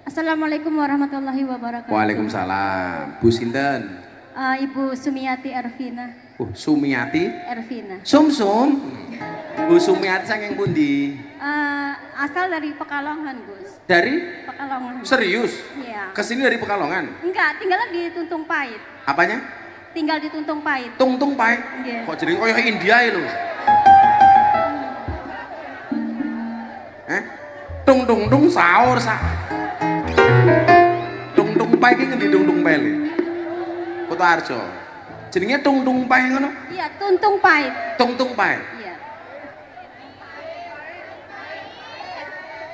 Assalamualaikum warahmatullahi wabarakatuh. Waalaikumsalam. Bu sinten? Ibu Sumiati Ervina. Sumiati? Ervina. Sumsum. Bu Sumiati saking pundi? Asal dari Pekalongan, Gus. Dari? Pekalongan. Serius? Iya. Kesini dari Pekalongan? Enggak, tinggalnya di Tuntung Pait. Apanya? Tinggal di Tuntung Pait. Tungtung Pai? Iya. Kok jadi koyo India ya lu? Tung sahur sak. Tung Pai ki ngendi Tung Pai le? Kutoarjo. Jenenge Tung Pai ngono? Iya, Tuntung Pait. Tung Pai. Iya.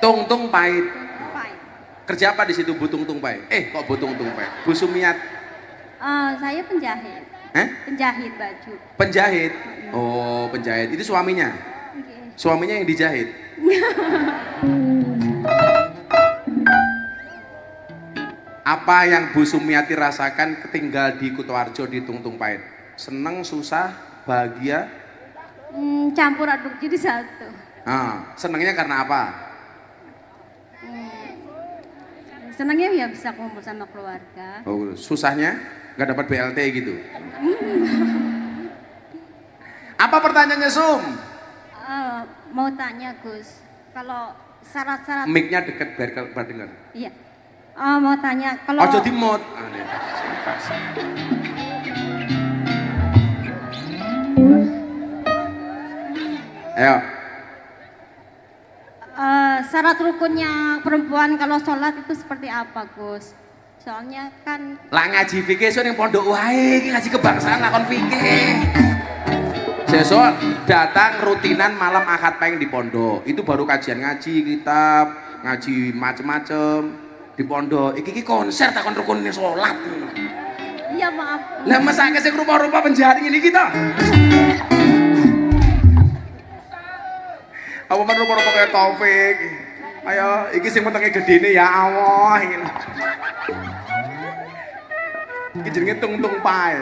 Tung Pait. Pahit. Kerja apa di situ Bu Tung Pait? Kok Bu Tung Pait? Bu Sumiat. Saya penjahit. Penjahit baju. Penjahit. Oh, penjahit. Itu suaminya. Oke. Suaminya yang dijahit. Apa yang Bu Sumiati rasakan tinggal di Kutoarjo di Tung Pait? Seneng, susah, bahagia? Campur aduk jadi satu. Senengnya karena apa? Senangnya ya bisa kumpul sama keluarga. Oh, susahnya nggak dapat BLT gitu. Apa pertanyaannya Sum? Mau tanya Gus, kalau syarat-syarat. Mic-nya deket biar dengar. Iya. Mau tanya kalau. Ojo dimut. Ayo. Syarat rukunnya perempuan kalau sholat itu seperti apa Gus? Soalnya kan. Lah ngaji fikih so ning pondok wae, iki ngaji kebangsaan lakon fikih. Sesuk datang rutinan malam Ahad Pahing di pondok. Itu baru kajian ngaji, kitab, ngaji macem-macem di pondok. Iki konser takon rukunnya sholat. Iya maaf. Lah mesake sing rupa-rupa penjahat ini kita. Apa men rupa-rupa kayak Taufik. Ayo, iki sing metenge gedene ya Allah. Iki jenenge Tung Pait.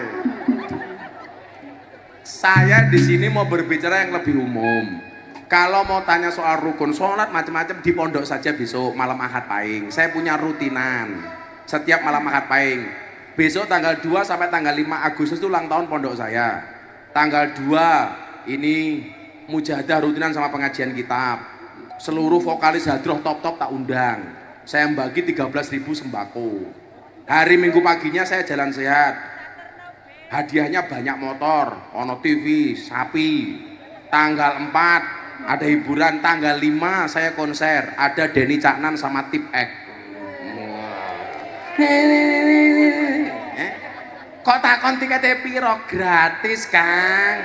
Saya di sini mau berbicara yang lebih umum. Kalau mau tanya soal rukun sholat macam-macam di pondok saja besok malam Ahad Pahing. Saya punya rutinan setiap malam Ahad Pahing. Besok tanggal 2 sampai tanggal 5 Agustus itu ulang tahun pondok saya. Tanggal 2 ini mujahadah rutinan sama pengajian kitab. Seluruh vokalis hadroh top-top tak undang. Saya bagi 13.000 sembako. Hari Minggu paginya saya jalan sehat. Hadiahnya banyak motor, ono TV, sapi. Tanggal 4 ada hiburan, tanggal 5 saya konser. Ada Denny Caknan sama Tip X. Kok takon tiketnya piro? Gratis Kang.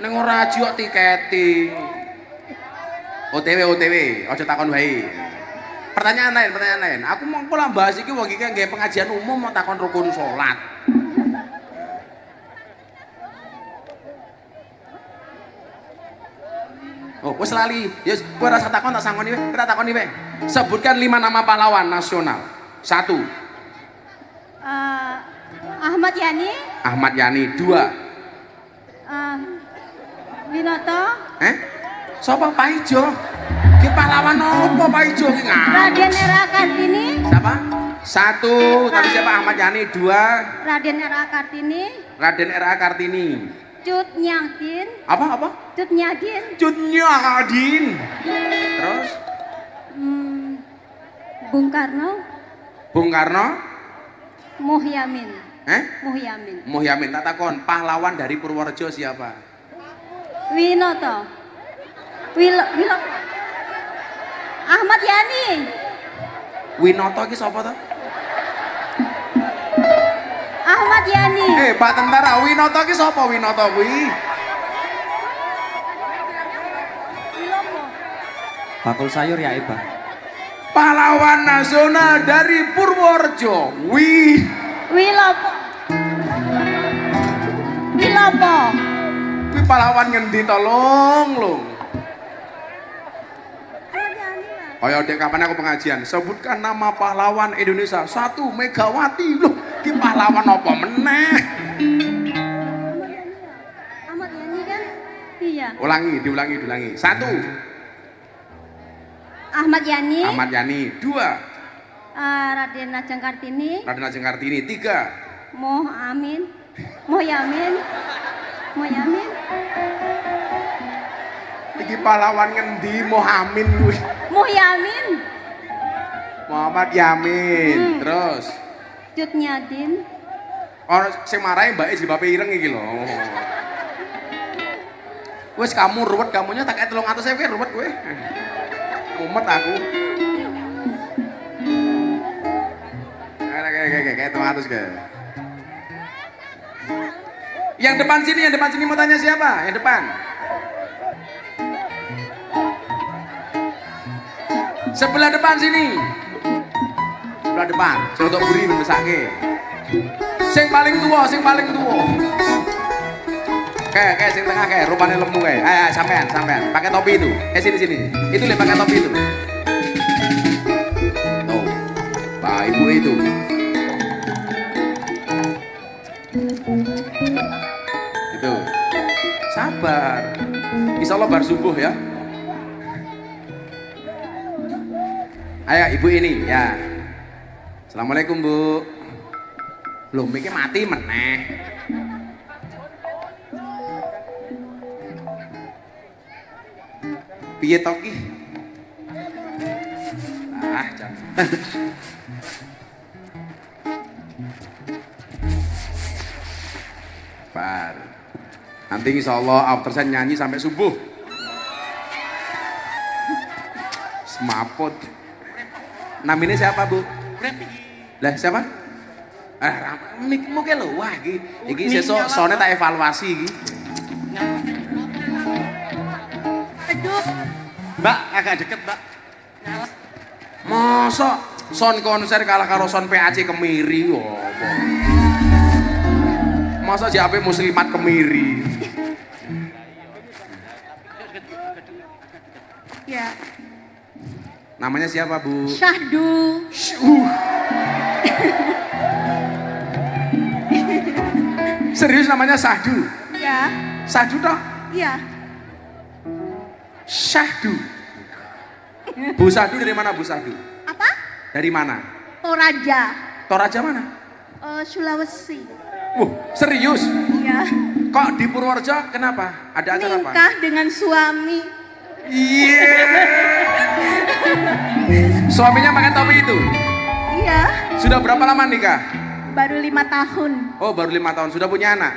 Neng ora aja kok tiketi. OTW, aja takon wae. Pertanyaan lain. Aku mau pola bahas iki wong iki nggih pengajian umum mau takon rukun salat. Oh, wis lali. Ya kowe rasa takon tak sangoni wae. Kita takoni wae. Sebutkan 5 nama pahlawan nasional. 1. Ahmad Yani. Ahmad Yani. 2. Winoto. Sapa Pak Ijo? Ki pahlawan opo Pak Ijo ki Raden R.A. Kartini. Siapa? 1. Tadi siapa? Ahmad Yani. 2. Raden R.A. Kartini. Raden R.A. Kartini. Cut Nyadin. Apa? Cut Nyadin. Cut Nyadin. Terus? Bung Karno. Bung Karno. Muhyamin. Muhyamin. Muhyamin. Tak takon, pahlawan dari Purworejo siapa? Winoto. Wilo. Ahmad Yani. Winoto ki sapa to? Ahmad Yani. Pak Tentara, Winoto ki sapa Winoto kuwi? Bakul sayur ya Iba. Pahlawan nasional dari Purworejo. Wilopo. Kuwi pahlawan ngendi tolong lung. Ayo dek kapan aku pengajian? Sebutkan nama pahlawan Indonesia. 1. Megawati. Loh, ki pahlawan apa meneh? Ahmad Yani kan? Iya. Diulangi. 1. Ahmad Yani. Ahmad Yani. 2. Raden Ajeng Kartini. Raden Ajeng Kartini. 3. Muhyamin. Iki pahlawan ngendi Muhammad kuwi? Muhyamin. Muhammad Yamin. Terus Cut Nyadin. orang sing marahi mbake jilbabe ireng iki lho. Wis kamu ruwet, kamunya tak kayak 300.000 kowe ruwet kowe. Mumet aku. Kayak 300 ke. Yang depan sini mau tanya siapa? Yang depan. Sebelah depan sini. Sebelah depan. Saya untuk buri membesake. Sing paling tua, sing paling tua. Kayak sing tengah kayak rupanya lemu kayak. Ayo sampean. Pakai topi itu. Sini. Itu lihat pakai topi itu. Tuh. Pak ibu itu. Itu. Sabar. Insya Allah bar subuh ya. Ayo ibu ini ya. Assalamualaikum Bu. Loh mikir mati meneh. Piye toki? Jangan. Bar. Nanti insya Allah after saya nyanyi sampai subuh. Semaput. Namanya siapa Bu? Lah siapa? Mikmu ke lho, wah iki sesuk sone tak evaluasi iki. Aduh, Mbak, agak deket Mbak. Masa son konser kalah karo son PAC Kemiri apa? Masa JAP Muslimat Kemiri? ya. Namanya siapa Bu? Syahdu. Serius namanya Syahdu? Ya, Syahdu toh? iya. Syahdu. Bu Syahdu dari mana Bu Syahdu? Apa? Dari mana? Toraja, Toraja mana? Sulawesi. Serius? Ya. Kok di Purworejo kenapa? Ada acara apa? Nikah dengan suami. Iya. Suaminya pakai topi itu? Iya, Sudah berapa lama nikah? baru 5 tahun. Oh baru 5 tahun. Sudah punya anak?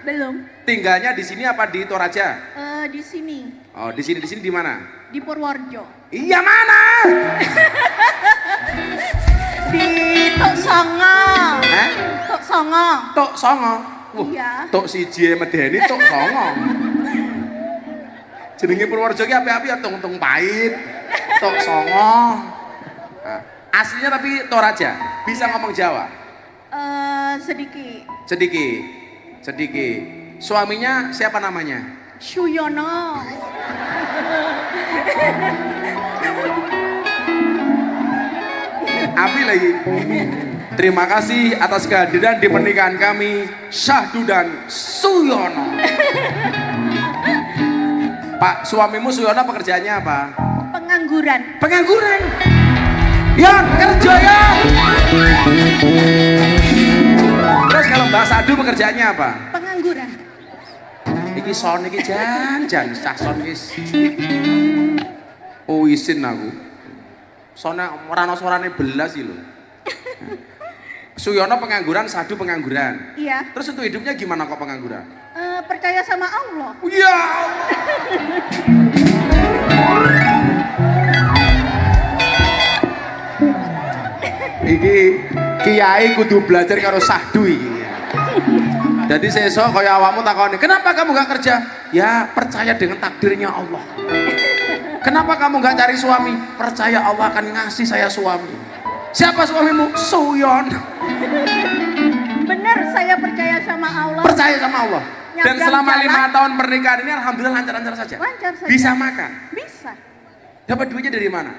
Belum. Tinggalnya di sini apa di Toraja? Di sini, Oh di sini di mana? di Purworejo. Iya mana? Di Tok Songo. Hah? Tok Songo. Tok Songo. Iya. Tok siji medeni Tok Songo. Jenenge Purworejo ki api-api ya tung pahit. Tok Songo. Nah, aslinya tapi Toraja. Bisa ngomong Jawa? Sedikit. Sedikit. Suaminya siapa namanya? Suyono. Api lagi. Terima kasih atas kehadiran di pernikahan kami, Syahdu dan Suyono. Pak, suamimu Suyono pekerjaannya apa? Pengangguran. Pengangguran. Yon, kerja Yon. Terus kalau Mbak Syahdu pekerjaannya apa? Pengangguran. Iki son iki jan cah son wis. Oh isin aku. Sone ora ana suarane belas iki lho. Suyono pengangguran, Syahdu pengangguran. Iya. Terus untuk hidupnya gimana kok pengangguran? Percaya sama Allah. Ya. Iki kiai kudu belajar karo Syahdu iki. Jadi sesuk kaya awakmu takoni, "Kenapa kamu gak kerja?" Ya, percaya dengan takdirnya Allah. Kenapa kamu gak cari suami? Percaya Allah akan ngasih saya suami. Siapa suamimu? Suyon. Benar, saya percaya sama Allah. Percaya sama Allah. Dan Nyebrang selama jalan. 5 tahun pernikahan ini alhamdulillah lancar-lancar saja. Lancar saja. Bisa makan. Bisa. Dapat duitnya dari mana?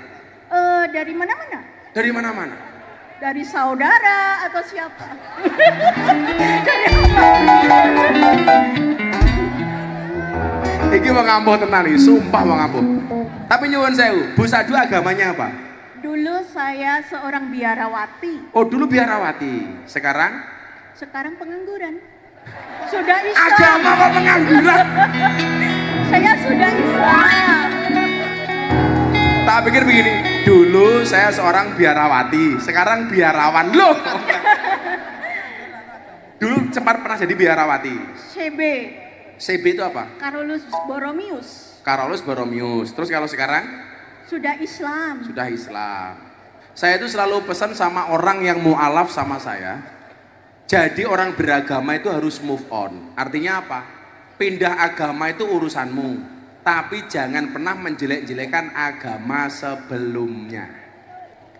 Dari mana-mana? Dari mana-mana. Dari saudara atau siapa? Dari apa? Iki wong ampuh tenan iki, sumpah wong ampuh. Tapi nyuwun sewu, Bu Syahdu agamanya apa? Dulu saya seorang biarawati, Oh, dulu biarawati. Sekarang sekarang pengangguran. Sudah Islam. agama kok pengangguran? Saya sudah Islam. Tak pikir begini, dulu saya seorang biarawati, sekarang biarawan loh. Dulu sempat pernah jadi biarawati. CB, CB itu apa? Carolus Borromeus. Carolus Borromeus. Terus kalau sekarang Sudah Islam. sudah Islam. Saya itu selalu pesan sama orang yang mu'alaf sama saya. Jadi orang beragama itu harus move on. Artinya apa? Pindah agama itu urusanmu. tapi jangan pernah menjelek-jelekan agama sebelumnya.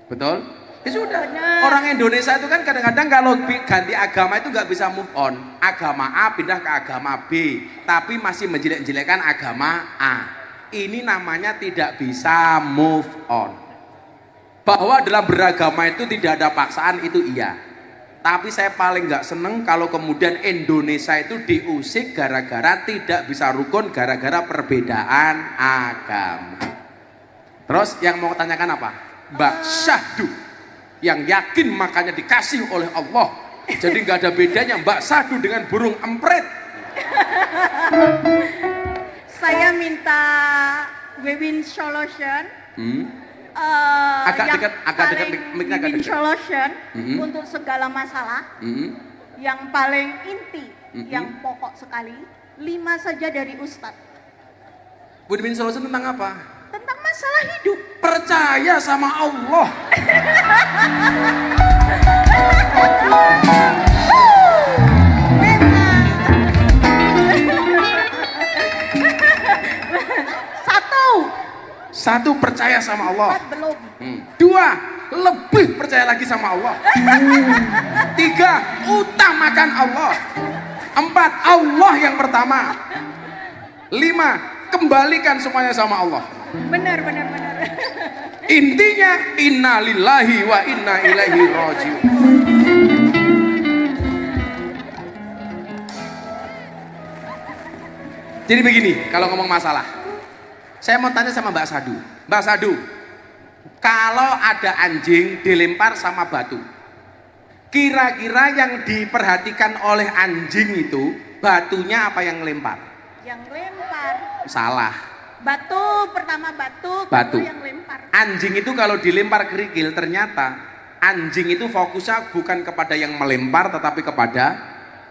Betul? Ya sudah. Benar. Orang Indonesia itu kan kadang-kadang kalau ganti agama itu nggak bisa move on. Agama A pindah ke agama B, tapi masih menjelek-jelekan agama A. Ini namanya tidak bisa move on. Bahwa dalam beragama itu tidak ada paksaan, itu iya. Tapi saya paling nggak seneng kalau kemudian Indonesia itu diusik gara-gara tidak bisa rukun, gara-gara perbedaan agama. Terus yang mau tanyakan apa? Mbak Syahdu, yang yakin makanya dikasih oleh Allah. Jadi nggak ada bedanya Mbak Syahdu dengan burung empret. Saya minta Wewin Solution. Agak yang dekat, agak dekat, mic-nya agak win-win dekat. solution untuk segala masalah yang paling inti, yang pokok sekali, 5 saja dari Ustadz. Win-win solution tentang apa? Tentang masalah hidup. Percaya sama Allah. Satu, percaya sama Allah. 4 belum. 2, lebih percaya lagi sama Allah. 3, utamakan Allah. 4, Allah yang pertama. 5, kembalikan semuanya sama Allah. Benar. Intinya innalillahi wa inna ilaihi rajiun. Jadi begini, kalau ngomong masalah, saya mau tanya sama Mbak Sadu. Mbak Sadu, kalau ada anjing dilempar sama batu, kira-kira yang diperhatikan oleh anjing itu batunya apa yang lempar? Yang lempar. Salah. Batu, pertama batu, Batu. kedua yang lempar. Anjing itu kalau dilempar kerikil, ternyata anjing itu fokusnya bukan kepada yang melempar tetapi kepada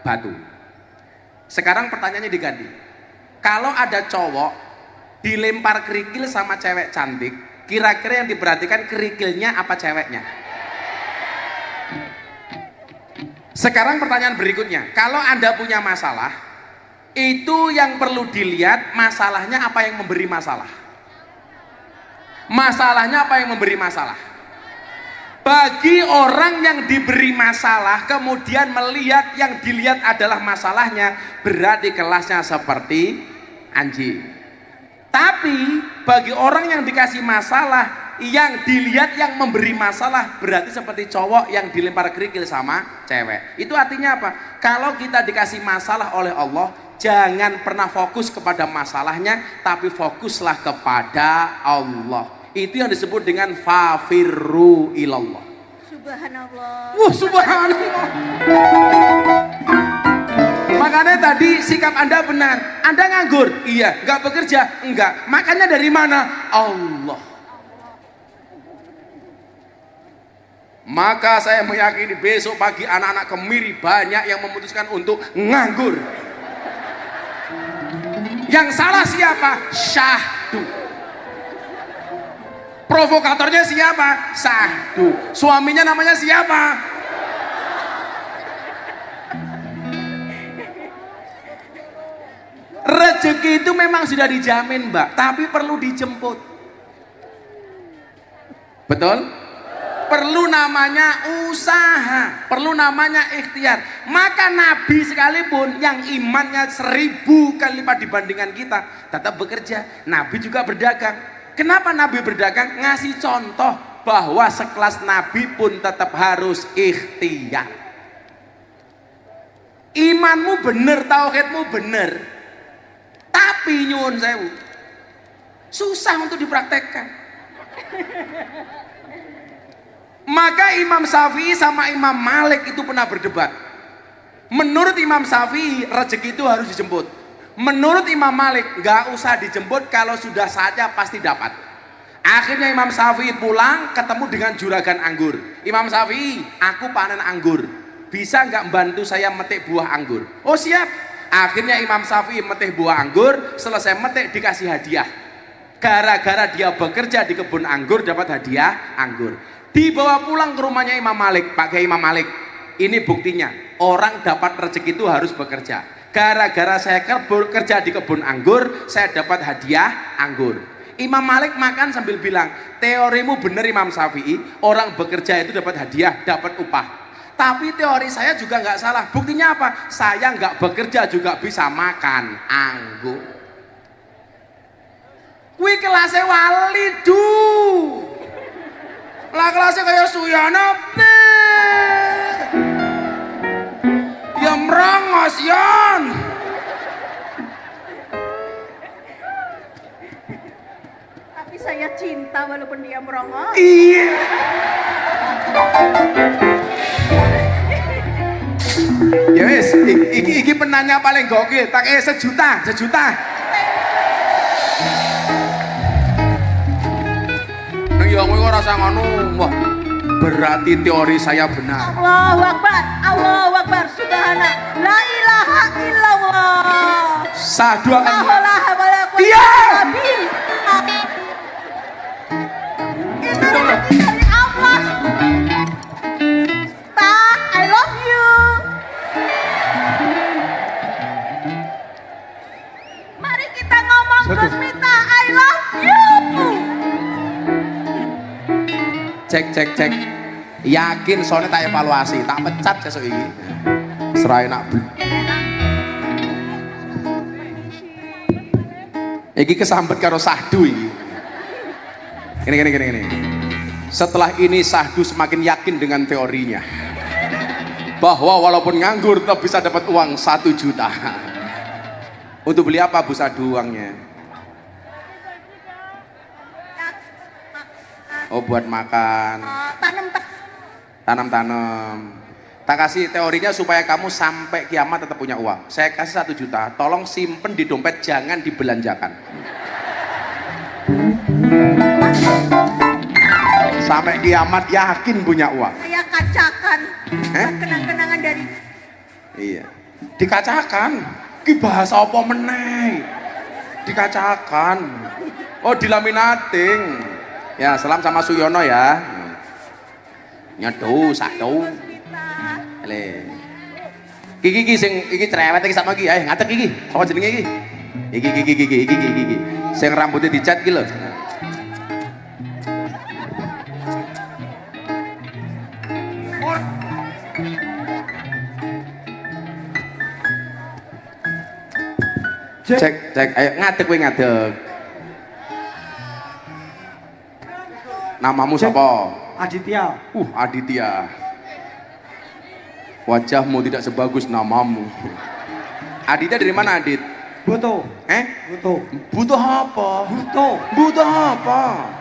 batu. Sekarang pertanyaannya diganti. Kalau ada cowok dilempar kerikil sama cewek cantik, kira-kira yang diperhatikan kerikilnya apa ceweknya? Sekarang pertanyaan berikutnya, kalau Anda punya masalah, itu yang perlu dilihat masalahnya apa yang memberi masalah? Masalahnya apa yang memberi masalah? Bagi orang yang diberi masalah kemudian melihat yang dilihat adalah masalahnya, berarti kelasnya seperti anjing. Tapi bagi orang yang dikasih masalah, yang dilihat yang memberi masalah, berarti seperti cowok yang dilempar kerikil sama cewek. Itu artinya apa? Kalau kita dikasih masalah oleh Allah, jangan pernah fokus kepada masalahnya, tapi fokuslah kepada Allah. Itu yang disebut dengan fafirru ilallah. Subhanallah. Wah, subhanallah. Makanya tadi sikap Anda benar. Anda nganggur? Iya. Nggak bekerja? Enggak. Makanya dari mana? Allah. Maka saya meyakini besok pagi anak-anak Kemiri banyak yang memutuskan untuk nganggur. Yang salah siapa? Syahdu. Provokatornya siapa? Syahdu. Suaminya namanya siapa? Rezeki itu memang sudah dijamin, Mbak, tapi perlu dijemput. Betul? Perlu namanya usaha, perlu namanya ikhtiar. Maka Nabi sekalipun yang imannya 1000 kali lipat dibandingkan kita, tetap bekerja. Nabi juga berdagang. Kenapa Nabi berdagang? Ngasih contoh bahwa sekelas Nabi pun tetap harus ikhtiar. Imanmu bener, tauhidmu bener, tapi nyuwun sewu, susah untuk dipraktekkan. Maka Imam Syafi'i sama Imam Malik itu pernah berdebat. Menurut Imam Syafi'i rezeki itu harus dijemput. Menurut Imam Malik nggak usah dijemput, kalau sudah saatnya pasti dapat. Akhirnya Imam Syafi'i pulang ketemu dengan juragan anggur. Imam Syafi'i, aku panen anggur, bisa nggak bantu saya metik buah anggur? Oh siap. Akhirnya Imam Syafi'i metik buah anggur, selesai metik dikasih hadiah. Gara-gara dia bekerja di kebun anggur dapat hadiah anggur. Dibawa pulang ke rumahnya Imam Malik. Pak Kiai Imam Malik, ini buktinya orang dapat rezeki itu harus bekerja. Gara-gara saya kerja di kebun anggur, saya dapat hadiah anggur. Imam Malik makan sambil bilang, teorimu benar Imam Syafi'i, orang bekerja itu dapat hadiah, dapat upah. Tapi teori saya juga nggak salah. Buktinya apa? Saya nggak bekerja juga bisa makan anggur. Kuwi kelasnya wali du. Lah kelasnya kayak Suyana. Ya merangos yon. Tapi saya cinta walaupun dia merongos. Iya. Ya wis, iki penanya paling gokil. Tak sejuta. Nang yo kowe ora usah ngono. Wah, berarti teori saya benar. Allahu Akbar, subhana, la ilaha illallah. Sadu akan Iya. Itu dari Allah. Pa, I love you. Mari kita ngomong Gus Mita, I love you. Cek. Yakin soalnya tak evaluasi, tak pecat besok ini. Serai nak beli. Iki kesambet karo Sahdu iki. Gini. Setelah ini Sahdu semakin yakin dengan teorinya. Bahwa walaupun nganggur tetap bisa dapat uang 1 juta. Untuk beli apa Bu Sahdu uangnya? Oh buat makan. Tanam. Tak kasih teorinya supaya kamu sampai kiamat tetap punya uang. Saya kasih 1 juta, tolong simpen di dompet, jangan dibelanjakan. Sampai kiamat yakin punya uang. Saya kacakan. Kenang-kenangan dari. Iya. Dikacakan. Ki bahasa apa meneh? Dikacakan. Oh dilaminating. Ya salam sama Suyono ya. Nyeduh, Sahdu. Le. Iki sing iki cerewet iki sama iki. Ayo ngadeg iki. Apa jenenge iki? Iki. Sing rambutnya dicat iki lho. Cek. Ayo ngadeg kowe ngadeg. Namamu siapa? Aditya. Aditya. Wajahmu tidak sebagus namamu. Aditya dari mana, Adit? Butuh. Butuh. Butuh apa? Butuh apa?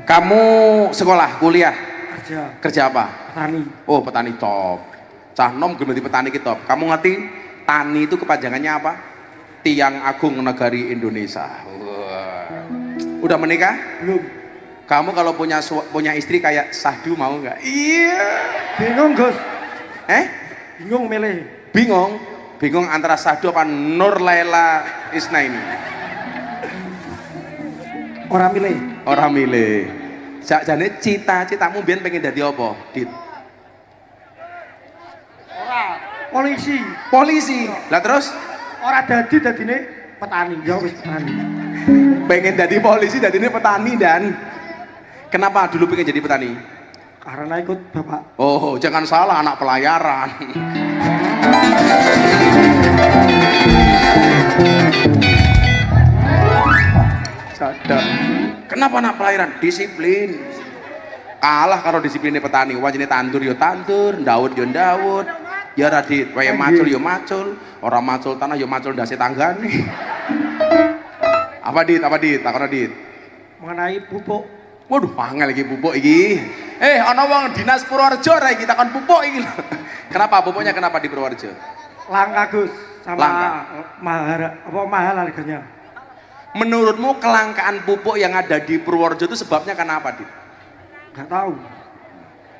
Kamu sekolah, kuliah? Kerja apa? Petani. Oh, petani top. Cah nom gelem dadi petani ki top. Kamu ngerti tani itu kepanjangannya apa? Tiang Agung Negari Indonesia. Udah menikah? Belum. Kamu kalau punya istri kayak Sahdu mau nggak? Iya. Bingung Gus. Bingung milih. Bingung antara Sahdu apa Nur Laila Isnaini? Orang milih. Sakjane cita-citamu biyen pengen dadi apa, Dit? Polisi. Lah terus? Ora dadine petani. Ya wis petani. Pengen jadi polisi, dadine petani dan kenapa dulu pengen jadi petani? Karena ikut bapak. Oh, jangan salah, anak pelayaran. Sadar. Kenapa anak pelayaran? Disiplin. Kalah kalau disiplinnya petani. Wajine tandur yo tandur, ndawut yo ndawut. Ya Radit, wae macul yo macul, orang macul tanah yo macul ndase tanggane. Apa Dit? Takon Dit. Mengenai pupuk. Waduh, angel iki pupuk iki. Ana wong dinas Purworejo ra iki takon pupuk iki. Kenapa pupuknya kenapa di Purworejo? Langka Gus, sama mahal harganya. Menurutmu kelangkaan pupuk yang ada di Purworejo itu sebabnya kenapa, Dit? Nggak tahu.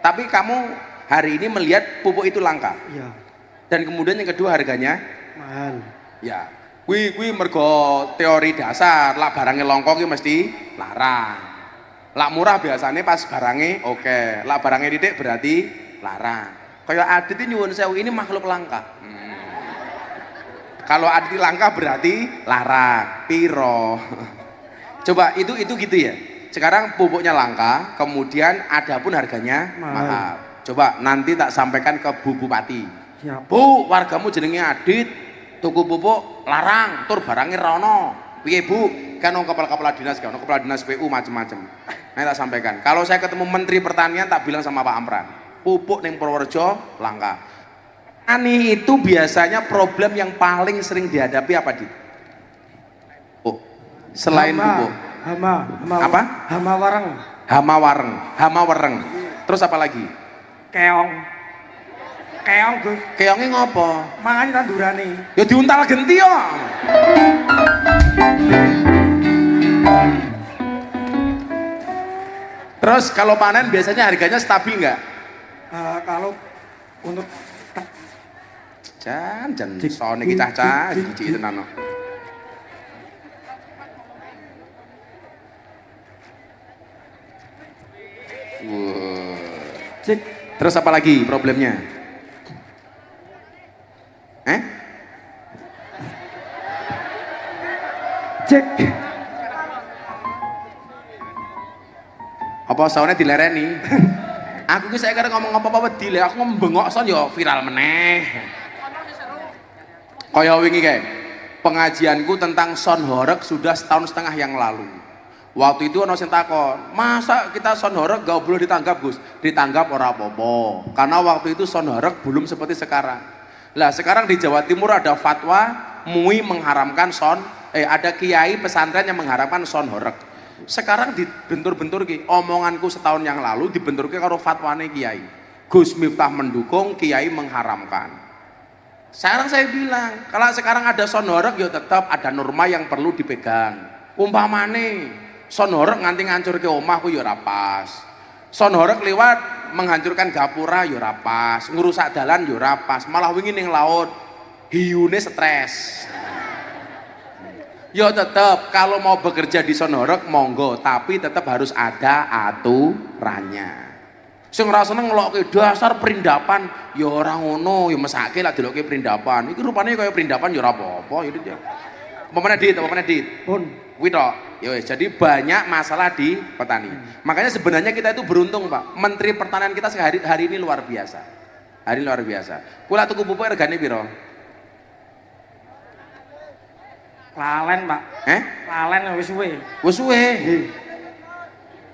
Tapi kamu hari ini melihat pupuk itu langka. Iya. Dan kemudian yang kedua harganya mahal. Ya. Kuwi mergo teori dasar, lah barangnya longkong ki mesti larang. Lah murah biasanya pas barangnya oke. Lah barangnya didik berarti larang. Kayak Adit ini nyuwun sewu ini makhluk langka. Kalau Adit langka berarti larang, piro. Coba itu gitu ya. Sekarang pupuknya langka, kemudian ada pun harganya mahal. Coba nanti tak sampaikan ke Bu Bupati. Siap. Bu, wargamu jenenge Adit, tuku pupuk larang, tur barangnya rono. Piye Bu? Kan kepala dinas, kan kepala dinas PU macem-macem. Nah tak sampaikan. Kalau saya ketemu Menteri Pertanian tak bilang sama Pak Amran, pupuk ning Purworejo langka. Ani itu biasanya problem yang paling sering dihadapi apa Dit? Oh, selain pupuk. Hama Apa? Hama wareng. Hama wareng. Terus apa lagi? Keong. Keong, Gus. Keongnya ngopo? Mangane tandurane. Ya diuntal genti yo. Terus kalau panen biasanya harganya stabil nggak? Kalau untuk Jan soalnya kita cah cici itu nano. cek Terus apa lagi problemnya? cek Apa soalnya dilereni? Aku ki saya kadang ngomong apa-apa wedi le, aku ngembengok son yo viral meneh. Kaya wingi kae. Pengajianku tentang son horeg sudah 1,5 tahun yang lalu. Waktu itu ono sing takon, "Masa kita son horeg gak boleh ditanggap, Gus?" Ditanggap ora apa-apa. Karena waktu itu son horeg belum seperti sekarang. Lah sekarang di Jawa Timur ada fatwa MUI mengharamkan ada kiai pesantren yang mengharamkan son horeg. Sekarang dibentur-bentur ki, omonganku setahun yang lalu dibentur ki karo fatwane kiai. Gus Miftah mendukung, kiai mengharamkan. Sekarang saya bilang, kalau sekarang ada son horeg ya tetap ada norma yang perlu dipegang. Umpamane son horeg nganti ngancurke omahku ya ora pas. Son horeg lewat menghancurkan gapura ya ora pas, ngerusak dalan ya ora pas, malah wingi ning laut hiune stres. Ya tetap kalau mau bekerja di son horeg monggo, tapi tetap harus ada aturannya. Sing ora seneng ngelokke dasar perindapan ya ora ngono, ya mesake lah delokke perindapan. Iki rupane kaya perindapan ya ora apa-apa ya Dit ya. Apa meneh Dit? pun Kuwi tok. Ya wis, jadi banyak masalah di petani. Makanya sebenarnya kita itu beruntung, Pak. Menteri Pertanian kita hari ini luar biasa. Hari ini luar biasa. Kula tuku pupuk regane piro? lalen, Pak. Lalen wis suwe. Wis suwe.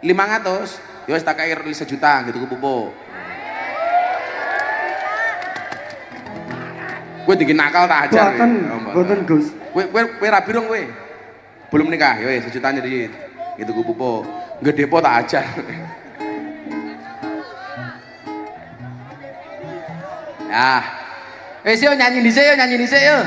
500. Ya wis tak kei 1 juta gitu pupuk. Kowe dingin nakal tak ajar. Boten, Gus. Kowe rabi dong kowe. Belum nikah, ya wis 1 juta jadi gitu pupuk. Gede po tak ajar. Wis yo nyanyi dhisik yo.